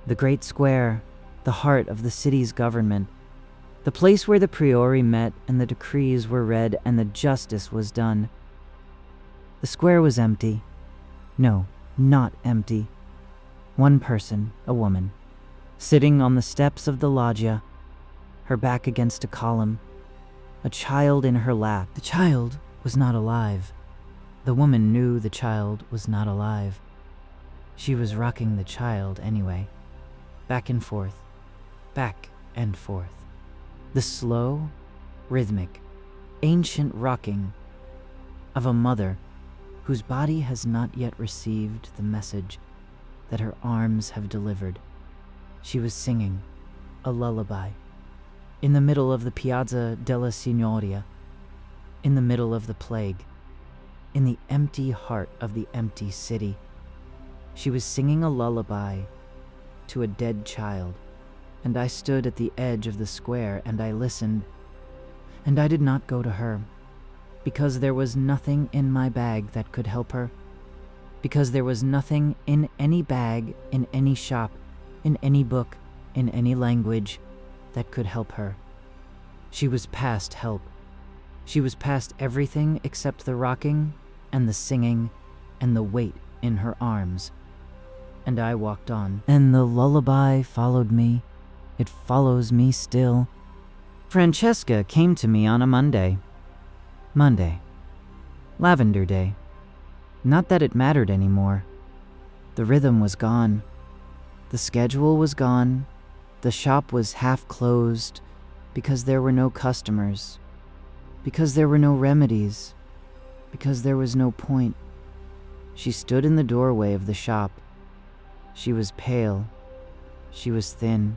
the great square, the heart of the city's government, the place where the priori met and the decrees were read and the justice was done. The square was empty. No, not empty. One person, a woman, sitting on the steps of the loggia, her back against a column, a child in her lap. The child was not alive. The woman knew the child was not alive. She was rocking the child anyway, back and forth, back and forth. The slow, rhythmic, ancient rocking of a mother whose body has not yet received the message that her arms have delivered. She was singing a lullaby in the middle of the Piazza della Signoria, in the middle of the plague, in the empty heart of the empty city. She was singing a lullaby to a dead child. And I stood at the edge of the square and I listened, and I did not go to her, because there was nothing in my bag that could help her, because there was nothing in any bag, in any shop, in any book, in any language that could help her. She was past help. She was past everything except the rocking and the singing and the weight in her arms. And I walked on, and the lullaby followed me. It follows me still. Francesca came to me on a Monday. Lavender Day. Not that it mattered anymore. The rhythm was gone. The schedule was gone. The shop was half closed because there were no customers, because there were no remedies, because there was no point. She stood in the doorway of the shop. She was pale. She was thin.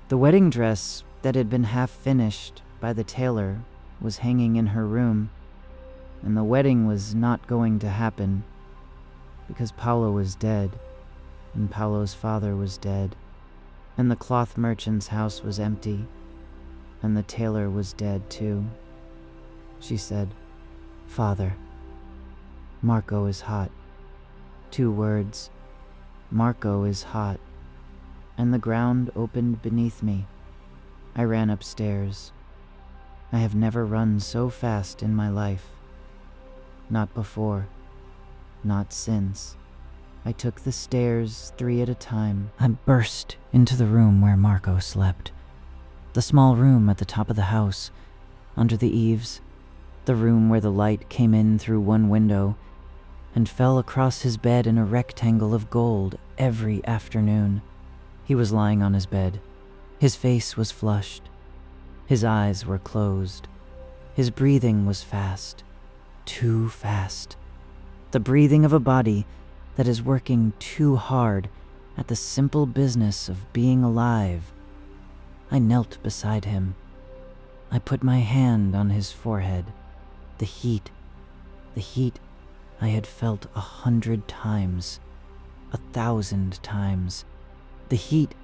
The wedding dress that had been half finished by the tailor was hanging in her room, and the wedding was not going to happen because Paolo was dead, and Paolo's father was dead, and the cloth merchant's house was empty, and the tailor was dead too. She said, "Father, Marco is hot." 2 words. Marco is hot. And the ground opened beneath me. I ran upstairs. I have never run so fast in my life. Not before. Not since. I took the stairs 3 at a time. I burst into the room where Marco slept. The small room at the top of the house, under the eaves. The room where the light came in through one window and fell across his bed in a rectangle of gold every afternoon. He was lying on his bed. His face was flushed. His eyes were closed. His breathing was fast. Too fast. The breathing of a body that is working too hard at the simple business of being alive. I knelt beside him. I put my hand on his forehead. The heat I had felt 100 times, 1,000 times. The heat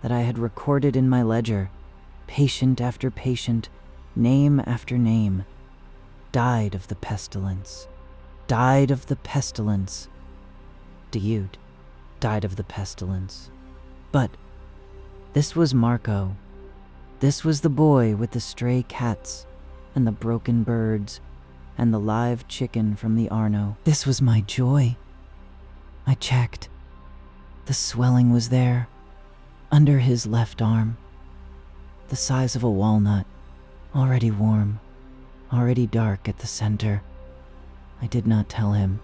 that I had recorded in my ledger, patient after patient, name after name, died of the pestilence, died of the pestilence. Diud died of the pestilence. But this was Marco. This was the boy with the stray cats and the broken birds and the live chicken from the Arno. This was my joy. I checked. The swelling was there, under his left arm, the size of a walnut, already warm, already dark at the center. I did not tell him.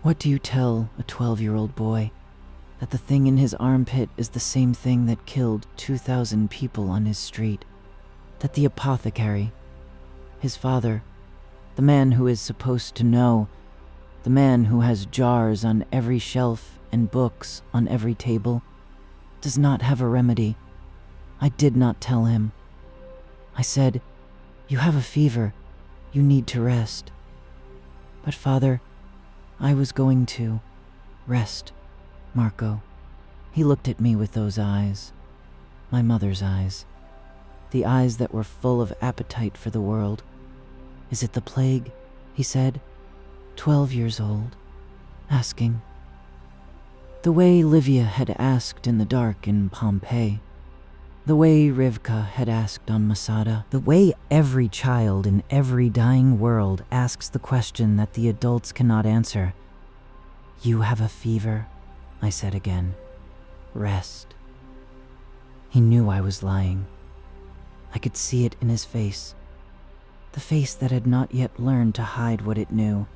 What do you tell a 12-year-old boy? That the thing in his armpit is the same thing that killed 2,000 people on his street? That the apothecary, his father, the man who is supposed to know, the man who has jars on every shelf and books on every table, does not have a remedy? I did not tell him. I said, "You have a fever. You need to rest." But Father, I was going to rest, Marco. He looked at me with those eyes, my mother's eyes, the eyes that were full of appetite for the world. "Is it the plague?" he said, 12 years old, asking. The way Livia had asked in the dark in Pompeii, the way Rivka had asked on Masada, the way every child in every dying world asks the question that the adults cannot answer. "You have a fever," I said again. "Rest." He knew I was lying. I could see it in his face, the face that had not yet learned to hide what it knew,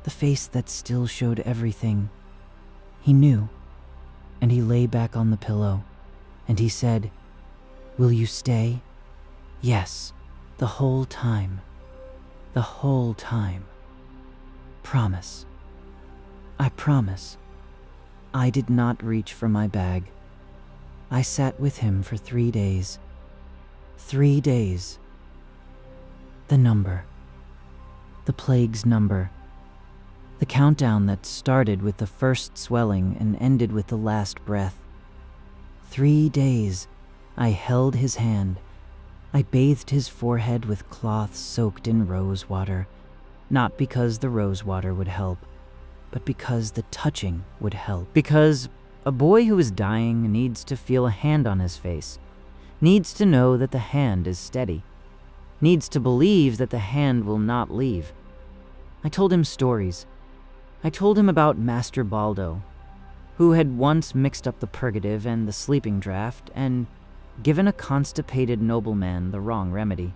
the face that still showed everything. He knew, and he lay back on the pillow, and he said, "Will you stay?" "Yes, the whole time. The whole time. Promise." I promise. I did not reach for my bag. I sat with him for 3 days. 3 days. The number. The plague's number. The countdown that started with the first swelling and ended with the last breath. 3 days. I held his hand. I bathed his forehead with cloths soaked in rose water, not because the rose water would help, but because the touching would help. Because a boy who is dying needs to feel a hand on his face, needs to know that the hand is steady, needs to believe that the hand will not leave. I told him stories. I told him about Master Baldo, who had once mixed up the purgative and the sleeping draught and given a constipated nobleman the wrong remedy.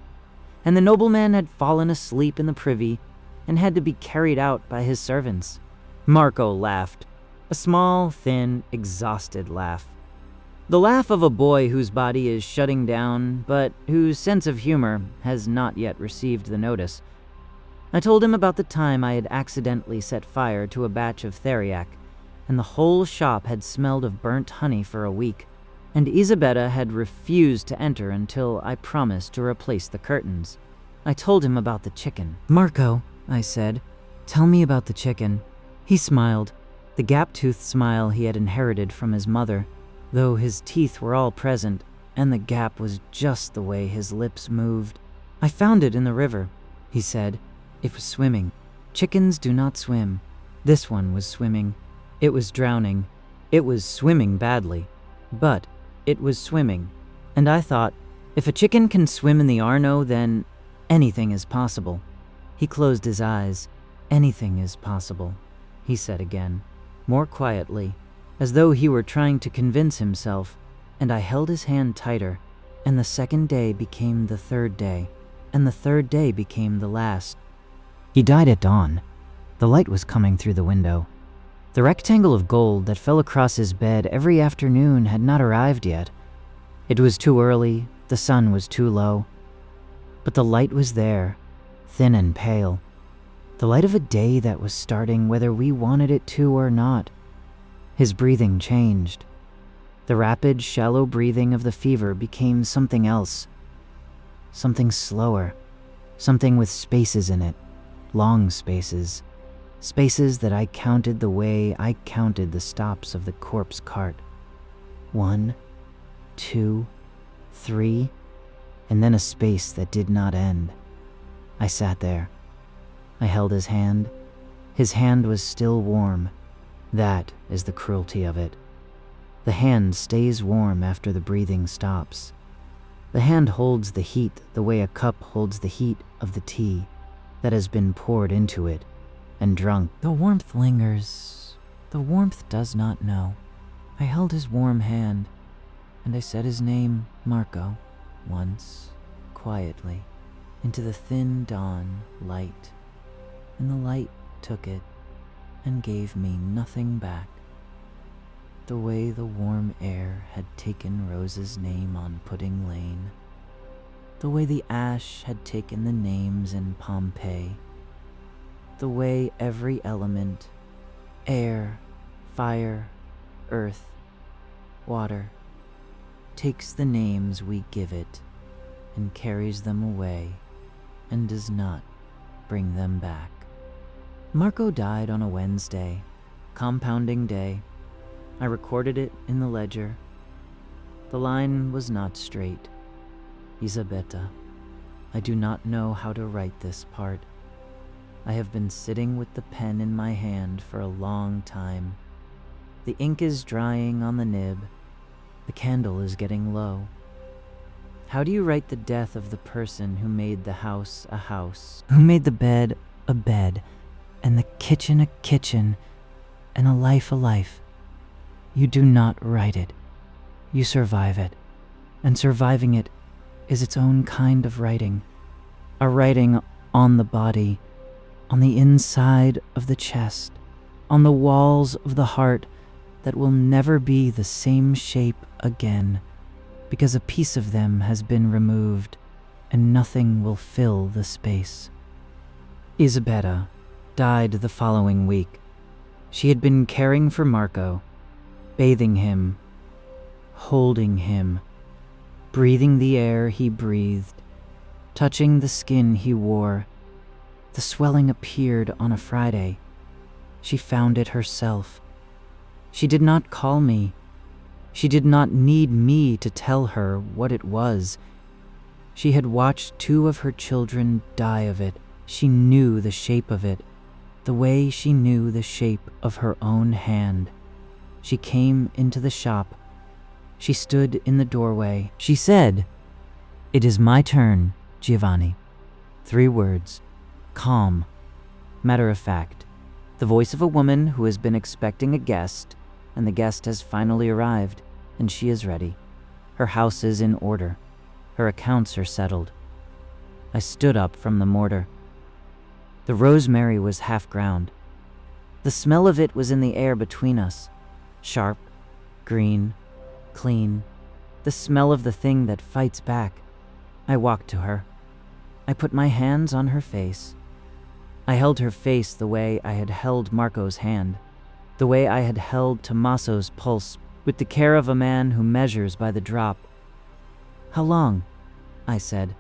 And the nobleman had fallen asleep in the privy and had to be carried out by his servants. Marco laughed, a small, thin, exhausted laugh. The laugh of a boy whose body is shutting down, but whose sense of humor has not yet received the notice. I told him about the time I had accidentally set fire to a batch of theriac, and the whole shop had smelled of burnt honey for a week, and Isabetta had refused to enter until I promised to replace the curtains. I told him about the chicken. "Marco," I said, "tell me about the chicken." He smiled, the gap-toothed smile he had inherited from his mother, though his teeth were all present, and the gap was just the way his lips moved. "I found it in the river," he said. "It was swimming. Chickens do not swim. This one was swimming. It was drowning. It was swimming badly. But it was swimming. And I thought, if a chicken can swim in the Arno, then anything is possible." He closed his eyes. "Anything is possible," he said again, more quietly, as though he were trying to convince himself, and I held his hand tighter, and the second day became the third day, and the third day became the last. He died at dawn. The light was coming through the window. The rectangle of gold that fell across his bed every afternoon had not arrived yet. It was too early, the sun was too low. But the light was there, thin and pale. The light of a day that was starting whether we wanted it to or not. His breathing changed. The rapid, shallow breathing of the fever became something else. Something slower. Something with spaces in it. Long spaces. Spaces that I counted the way I counted the stops of the corpse cart. 1, 2, 3, and then a space that did not end. I sat there. I held his hand. His hand was still warm. That is the cruelty of it. The hand stays warm after the breathing stops. The hand holds the heat the way a cup holds the heat of the tea that has been poured into it and drunk. The warmth lingers. The warmth does not know. I held his warm hand, and I said his name, Marco, once, quietly, into the thin dawn light, and the light took it and gave me nothing back. The way the warm air had taken Rose's name on Pudding Lane, the way the ash had taken the names in Pompeii, the way every element, air, fire, earth, water, takes the names we give it and carries them away and does not bring them back. Marco died on a Wednesday, compounding day. I recorded it in the ledger. The line was not straight. Isabetta, I do not know how to write this part. I have been sitting with the pen in my hand for a long time. The ink is drying on the nib. The candle is getting low. How do you write the death of the person who made the house a house, who made the bed a bed, and the kitchen a kitchen, and a life a life? You do not write it. You survive it. And surviving it is its own kind of writing. A writing on the body, on the inside of the chest, on the walls of the heart that will never be the same shape again, because a piece of them has been removed and nothing will fill the space. Isabetta died the following week. She had been caring for Marco, bathing him, holding him, breathing the air he breathed, touching the skin he wore. The swelling appeared on a Friday. She found it herself. She did not call me. She did not need me to tell her what it was. She had watched 2 of her children die of it. She knew the shape of it, the way she knew the shape of her own hand. She came into the shop. She stood in the doorway. She said, "It is my turn, Giovanni." 3 words. Calm. Matter of fact. The voice of a woman who has been expecting a guest, and the guest has finally arrived, and she is ready. Her house is in order. Her accounts are settled. I stood up from the mortar. The rosemary was half-ground. The smell of it was in the air between us. Sharp, green, clean. The smell of the thing that fights back. I walked to her. I put my hands on her face. I held her face the way I had held Marco's hand, the way I had held Tommaso's pulse, with the care of a man who measures by the drop. "How long?" I said.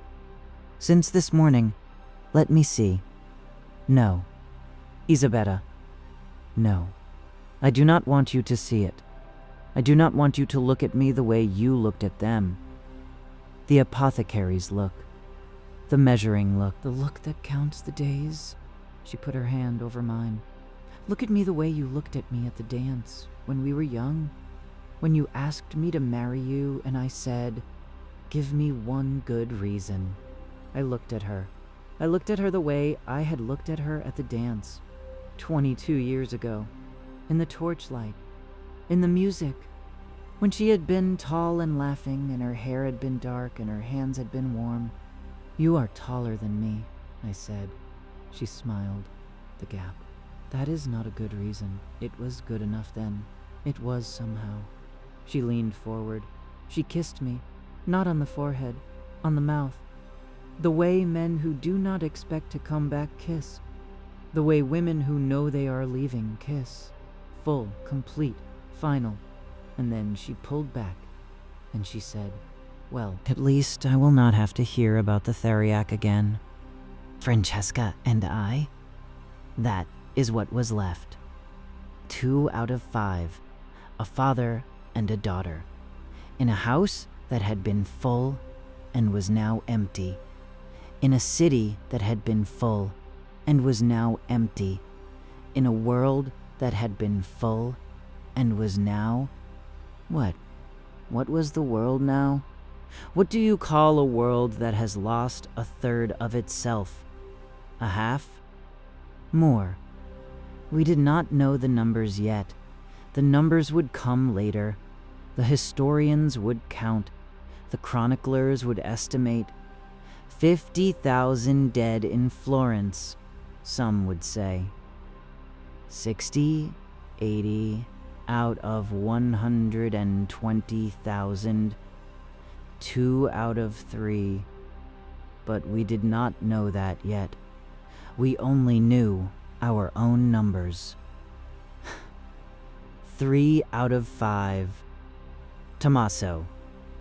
"Since this morning. Let me see." "No." "Isabetta." "No. I do not want you to see it. I do not want you to look at me the way you looked at them. The apothecary's look. The measuring look. The look that counts the days." She put her hand over mine. "Look at me the way you looked at me at the dance, when we were young. When you asked me to marry you and I said, 'Give me one good reason.' I looked at her. I looked at her the way I had looked at her at the dance, 22 years ago, in the torchlight, in the music, when she had been tall and laughing and her hair had been dark and her hands had been warm. 'You are taller than me,' I said. She smiled. The gap. That is not a good reason. It was good enough then. It was somehow. She leaned forward. She kissed me, not on the forehead, on the mouth. The way men who do not expect to come back kiss. The way women who know they are leaving kiss. Full, complete, final. And then she pulled back, and she said, "Well, at least I will not have to hear about the theriac again." Francesca and I? That is what was left. 2 out of 5, a father and a daughter, in a house that had been full and was now empty, in a city that had been full and was now empty, in a world that had been full and was now... What? What was the world now? What do you call a world that has lost a third of itself? A half? More. We did not know the numbers yet. The numbers would come later. The historians would count. The chroniclers would estimate. 50,000 dead in Florence, some would say. 60, 80 out of 120,000. 2 out of 3. But we did not know that yet. We only knew our own numbers. 3 out of 5. Tommaso.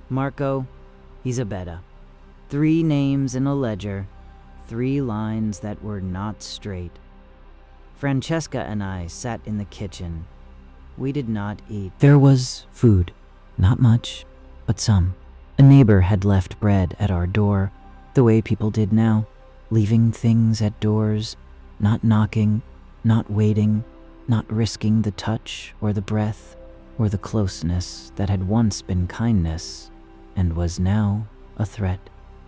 Marco. Isabella. 3 names in a ledger. 3 lines that were not straight. Francesca and I sat in the kitchen. We did not eat. There was food. Not much, but some. A neighbor had left bread at our door, the way people did now, leaving things at doors, not knocking, not waiting, not risking the touch or the breath or the closeness that had once been kindness and was now a threat.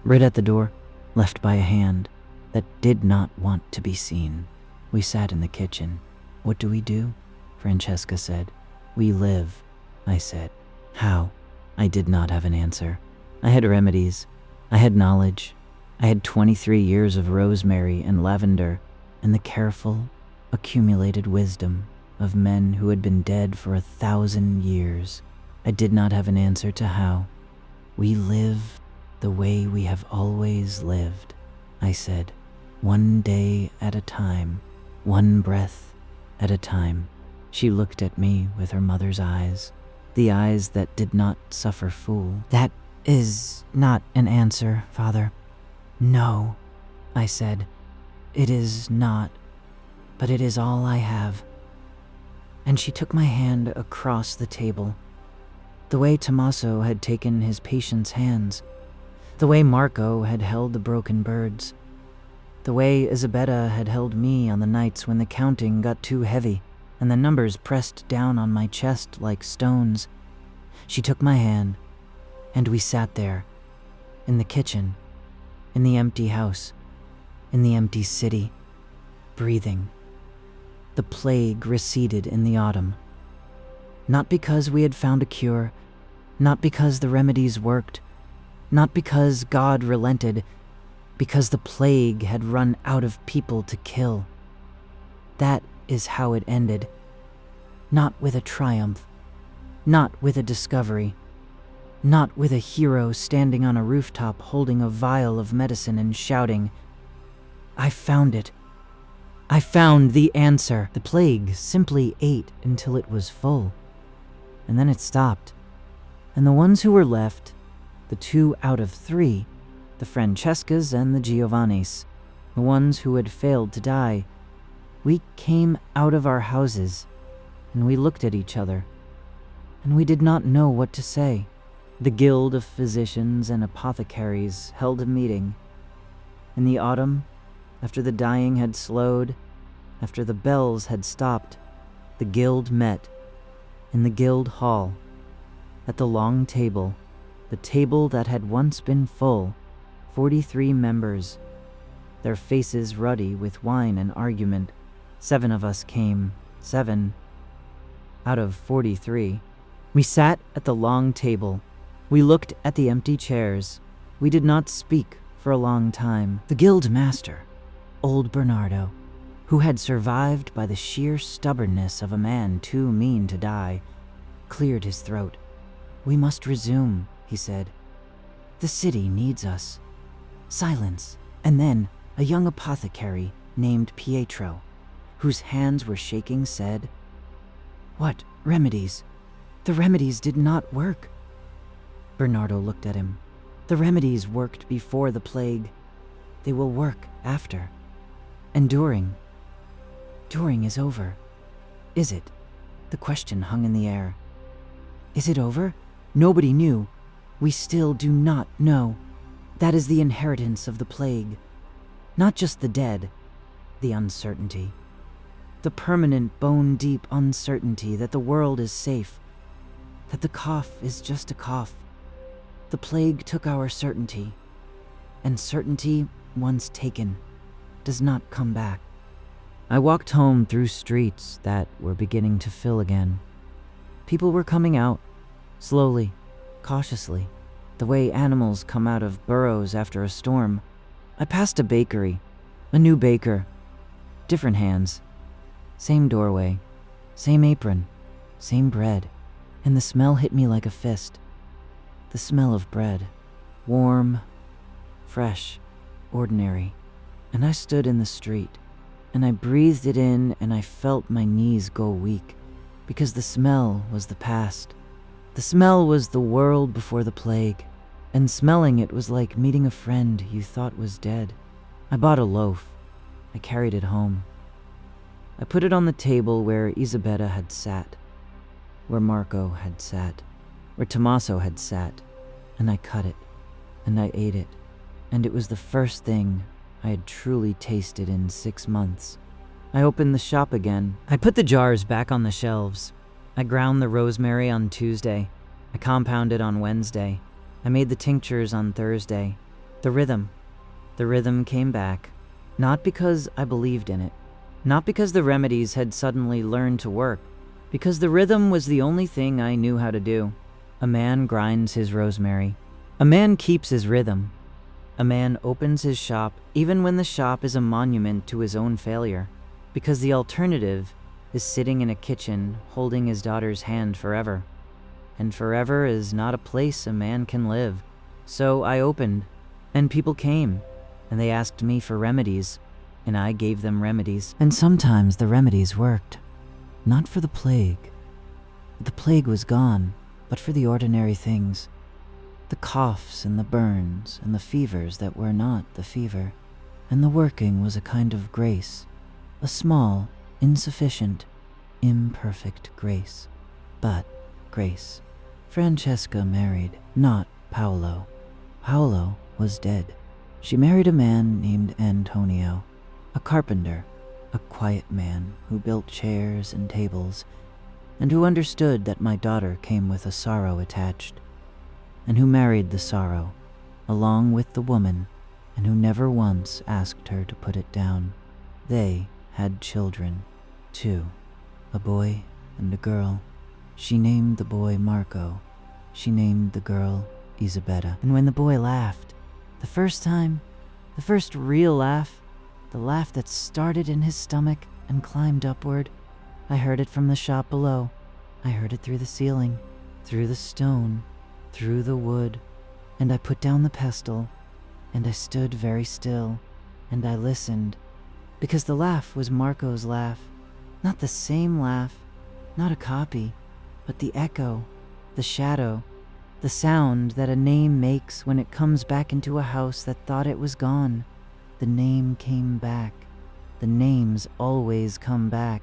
Bread at the door, left by a hand that did not want to be seen. We sat in the kitchen. What do we do? Francesca said. We live, I said. How? I did not have an answer. I had remedies. I had knowledge. I had 23 years of rosemary and lavender and the careful, accumulated wisdom of men who had been dead for 1,000 years. I did not have an answer to how. We live the way we have always lived, I said, one day at a time, one breath at a time. She looked at me with her mother's eyes, the eyes that did not suffer fool. That is not an answer, Father. No, I said. It is not, but it is all I have. And she took my hand across the table, the way Tommaso had taken his patient's hands, the way Marco had held the broken birds, the way Isabella had held me on the nights when the counting got too heavy and the numbers pressed down on my chest like stones. She took my hand, and we sat there, in the kitchen, in the empty house, in the empty city, breathing. The plague receded in the autumn. Not because we had found a cure, not because the remedies worked, not because God relented, because the plague had run out of people to kill. That is how it ended. Not with a triumph, not with a discovery, not with a hero standing on a rooftop holding a vial of medicine and shouting, I found it. I found the answer. The plague simply ate until it was full, and then it stopped. And the ones who were left, the 2 out of 3, the Francescas and the Giovannis, the ones who had failed to die, we came out of our houses, and we looked at each other, and we did not know what to say. The guild of physicians and apothecaries held a meeting. In the autumn, after the dying had slowed, after the bells had stopped, the guild met in the guild hall, at the long table, the table that had once been full, 43 members, their faces ruddy with wine and argument. 7 of us came, 7 out of 43. We sat at the long table. We looked at the empty chairs. We did not speak for a long time. The guild master, old Bernardo, who had survived by the sheer stubbornness of a man too mean to die, cleared his throat. We must resume, he said. The city needs us. Silence. And then a young apothecary named Pietro, whose hands were shaking, said, What remedies? The remedies did not work. Bernardo looked at him. The remedies worked before the plague. They will work after and during. During is over. Is it? The question hung in the air. Is it over? Nobody knew. We still do not know. That is the inheritance of the plague. Not just the dead, the uncertainty. The permanent, bone-deep uncertainty that the world is safe, that the cough is just a cough. The plague took our certainty, and certainty, once taken, does not come back. I walked home through streets that were beginning to fill again. People were coming out, slowly, cautiously, the way animals come out of burrows after a storm. I passed a bakery, a new baker, different hands, same doorway, same apron, same bread, and the smell hit me like a fist. The smell of bread, warm, fresh, ordinary, and I stood in the street, and I breathed it in, and I felt my knees go weak, because the smell was the past. The smell was the world before the plague, and smelling it was like meeting a friend you thought was dead. I bought a loaf. I carried it home. I put it on the table where Isabella had sat, where Marco had sat, where Tommaso had sat, and I cut it, and I ate it, and it was the first thing I had truly tasted in 6 months. I opened the shop again. I put the jars back on the shelves. I ground the rosemary on Tuesday. I compounded on Wednesday. I made the tinctures on Thursday. The rhythm came back, not because I believed in it, not because the remedies had suddenly learned to work, because the rhythm was the only thing I knew how to do. A man grinds his rosemary. A man keeps his rhythm. A man opens his shop even when the shop is a monument to his own failure, because the alternative is sitting in a kitchen holding his daughter's hand forever. And forever is not a place a man can live. So I opened, and people came, and they asked me for remedies, and I gave them remedies. And sometimes the remedies worked. Not for the plague. The plague was gone, but for the ordinary things. The coughs and the burns and the fevers that were not the fever. And the working was a kind of grace. A small, insufficient, imperfect grace. But grace. Francesca married, not Paolo. Paolo was dead. She married a man named Antonio, a carpenter, a quiet man who built chairs and tables, and who understood that my daughter came with a sorrow attached, and who married the sorrow, along with the woman, and who never once asked her to put it down. They had children, too, a boy and a girl. She named the boy Marco. She named the girl Isabella. And when the boy laughed, the first time, the first real laugh, the laugh that started in his stomach and climbed upward, I heard it from the shop below. I heard it through the ceiling, through the stone, through the wood, and I put down the pestle, and I stood very still, and I listened, because the laugh was Marco's laugh, not the same laugh, not a copy, but the echo, the shadow, the sound that a name makes when it comes back into a house that thought it was gone. The name came back. The names always come back.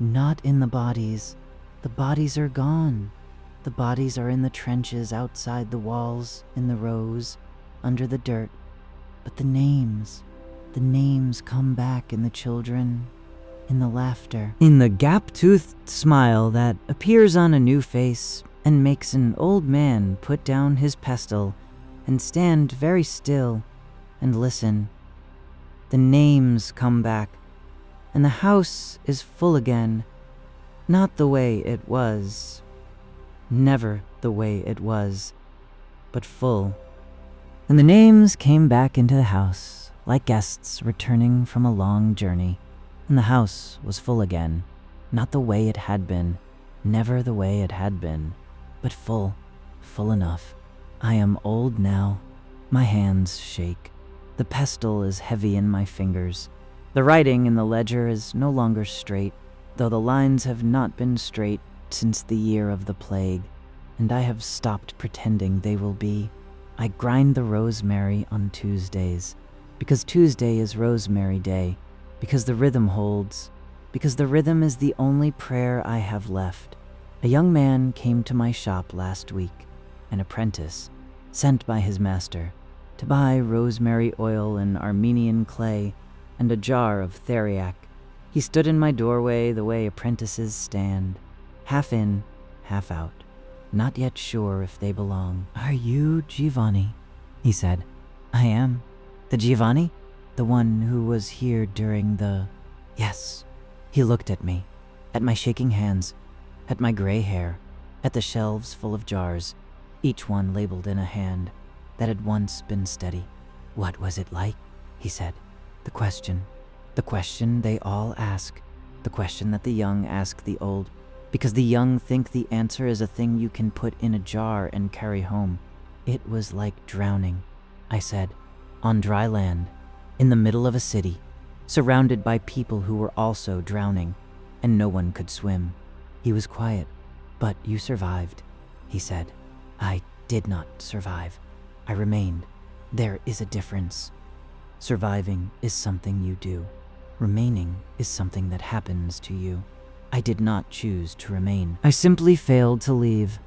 Not in the bodies. The bodies are gone. The bodies are in the trenches outside the walls, in the rows, under the dirt. But the names come back in the children, in the laughter, in the gap-toothed smile that appears on a new face and makes an old man put down his pestle and stand very still and listen. The names come back, and the house is full again, not the way it was, never the way it was, but full. And the names came back into the house like guests returning from a long journey. And the house was full again, not the way it had been, never the way it had been, but full enough. I am old now. My hands shake. The pestle is heavy in my fingers. The writing in the ledger is no longer straight, though the lines have not been straight since the year of the plague, and I have stopped pretending they will be. I grind the rosemary on Tuesdays, because Tuesday is Rosemary Day, because the rhythm holds, because the rhythm is the only prayer I have left. A young man came to my shop last week, an apprentice, sent by his master, to buy rosemary oil and Armenian clay and a jar of theriac. He stood in my doorway the way apprentices stand, half in, half out, not yet sure if they belong. "Are you Giovanni?" he said. "I am." "The Giovanni? The one who was here during the—" "Yes." He looked at me, at my shaking hands, at my gray hair, at the shelves full of jars, each one labeled in a hand that had once been steady. "What was it like?" he said. The question they all ask, the question that the young ask the old, because the young think the answer is a thing you can put in a jar and carry home. "It was like drowning," I said, "on dry land, in the middle of a city, surrounded by people who were also drowning, and no one could swim." He was quiet. "But you survived," he said. "I did not survive. I remained. There is a difference. Surviving is something you do. Remaining is something that happens to you. I did not choose to remain. I simply failed to leave."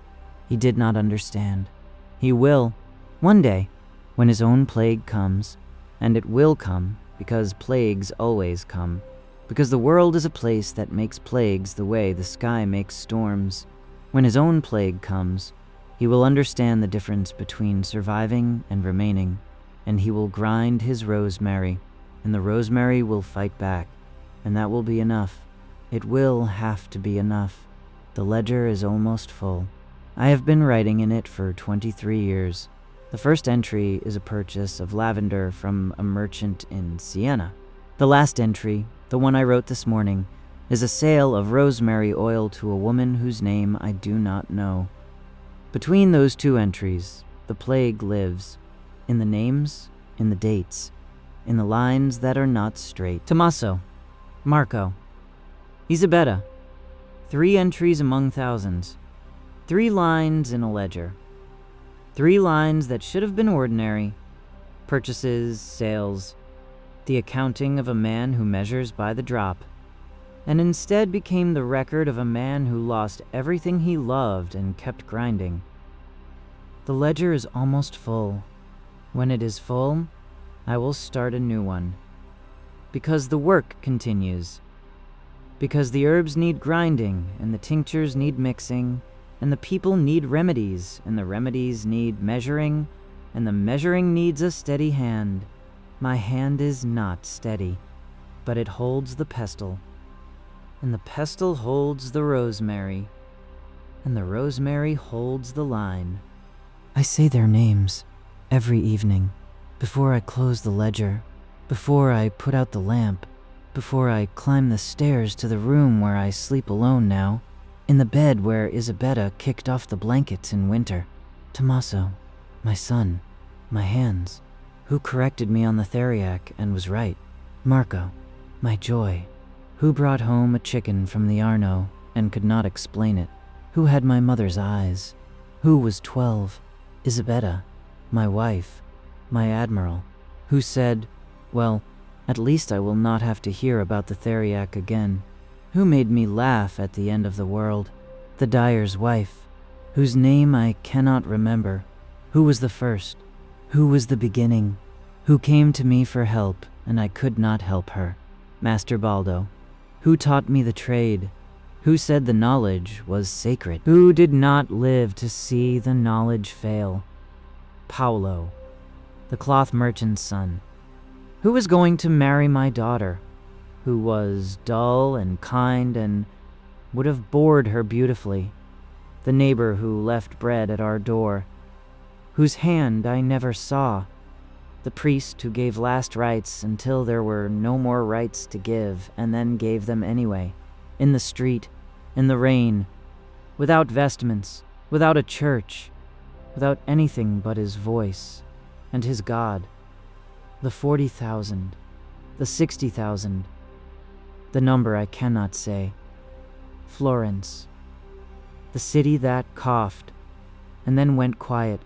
He did not understand. He will, one day, when his own plague comes, and it will come because plagues always come, because the world is a place that makes plagues the way the sky makes storms. When his own plague comes, he will understand the difference between surviving and remaining, and he will grind his rosemary, and the rosemary will fight back, and that will be enough. It will have to be enough. The ledger is almost full. I have been writing in it for 23 years. The first entry is a purchase of lavender from a merchant in Siena. The last entry, the one I wrote this morning, is a sale of rosemary oil to a woman whose name I do not know. Between those two entries, the plague lives, in the names, in the dates, in the lines that are not straight. Tommaso, Marco, Isabetta, 3 entries among thousands, 3 lines in a ledger, 3 lines that should have been ordinary, purchases, sales, the accounting of a man who measures by the drop, and instead became the record of a man who lost everything he loved and kept grinding. The ledger is almost full. When it is full, I will start a new one. Because the work continues. Because the herbs need grinding, and the tinctures need mixing, and the people need remedies, and the remedies need measuring, and the measuring needs a steady hand. My hand is not steady, but it holds the pestle, and the pestle holds the rosemary, and the rosemary holds the line. I say their names every evening, before I close the ledger, before I put out the lamp, before I climb the stairs to the room where I sleep alone now, in the bed where Isabetta kicked off the blankets in winter. Tommaso, my son, my hands, who corrected me on the theriac and was right. Marco, my joy, who brought home a chicken from the Arno and could not explain it, who had my mother's eyes, who was 12. Isabetta, my wife, my admiral, who said, well, at least I will not have to hear about the theriac again, who made me laugh at the end of the world, the dyer's wife, whose name I cannot remember, who was the first, who was the beginning, who came to me for help and I could not help her, Master Baldo, who taught me the trade, who said the knowledge was sacred, who did not live to see the knowledge fail, Paolo, the cloth merchant's son, who was going to marry my daughter, who was dull and kind and would have bored her beautifully, the neighbor who left bread at our door, whose hand I never saw, the priest who gave last rites until there were no more rites to give and then gave them anyway, in the street, in the rain, without vestments, without a church, without anything but his voice and his God, the 40,000, the 60,000, the number I cannot say, Florence, the city that coughed and then went quiet.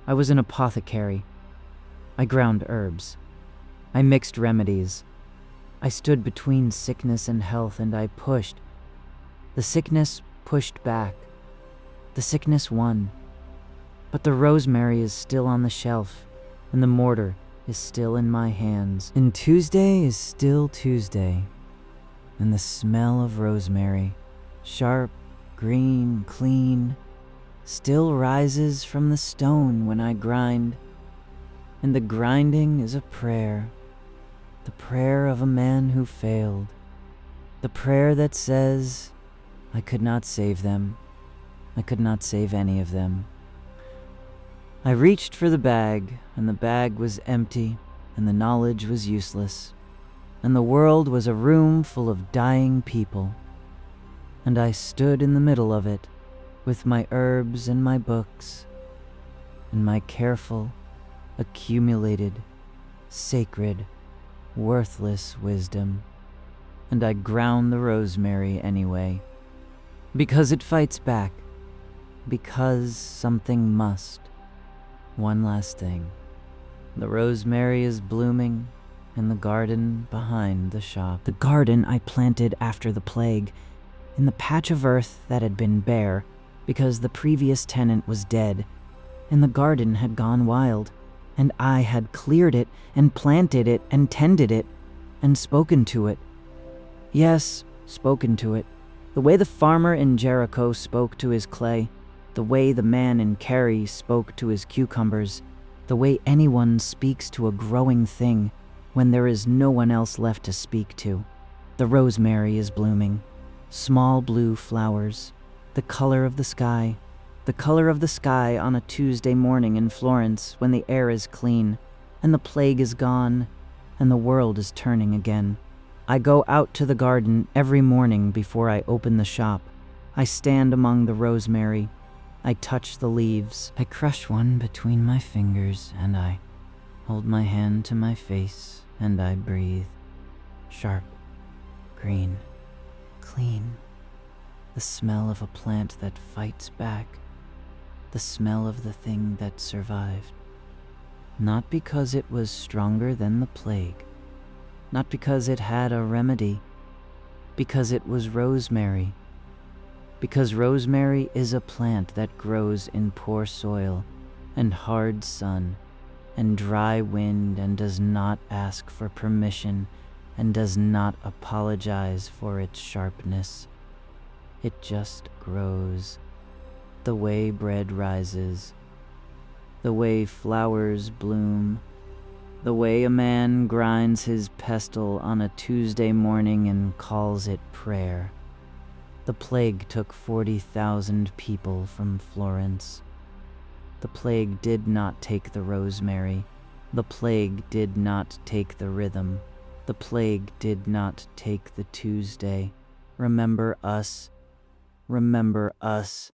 I was an apothecary. I ground herbs. I mixed remedies. I stood between sickness and health, and I pushed. The sickness pushed back. The sickness won. But the rosemary is still on the shelf, and the mortar is still in my hands. And Tuesday is still Tuesday, and the smell of rosemary, sharp, green, clean, still rises from the stone when I grind. And the grinding is a prayer, the prayer of a man who failed, the prayer that says, I could not save them, I could not save any of them. I reached for the bag, and the bag was empty, and the knowledge was useless, and the world was a room full of dying people. And I stood in the middle of it, with my herbs and my books, and my careful, accumulated, sacred, worthless wisdom. And I ground the rosemary anyway, because it fights back, because something must. One last thing. The rosemary is blooming in the garden behind the shop. The garden I planted after the plague, in the patch of earth that had been bare because the previous tenant was dead, and the garden had gone wild, and I had cleared it and planted it and tended it and spoken to it. Yes, spoken to it. The way the farmer in Jericho spoke to his clay, the way the man in Carrie spoke to his cucumbers, the way anyone speaks to a growing thing when there is no one else left to speak to. The rosemary is blooming. Small blue flowers, the color of the sky on a Tuesday morning in Florence when the air is clean, and the plague is gone, and the world is turning again. I go out to the garden every morning before I open the shop. I stand among the rosemary. I touch the leaves. I crush one between my fingers, and I hold my hand to my face, and I breathe. Sharp, green, clean. The smell of a plant that fights back. The smell of the thing that survived. Not because it was stronger than the plague. Not because it had a remedy. Because it was rosemary. Because rosemary is a plant that grows in poor soil and hard sun and dry wind and does not ask for permission and does not apologize for its sharpness. It just grows, the way bread rises, the way flowers bloom, the way a man grinds his pestle on a Tuesday morning and calls it prayer. The plague took 40,000 people from Florence. The plague did not take the rosemary. The plague did not take the rhythm. The plague did not take the Tuesday. Remember us. Remember us.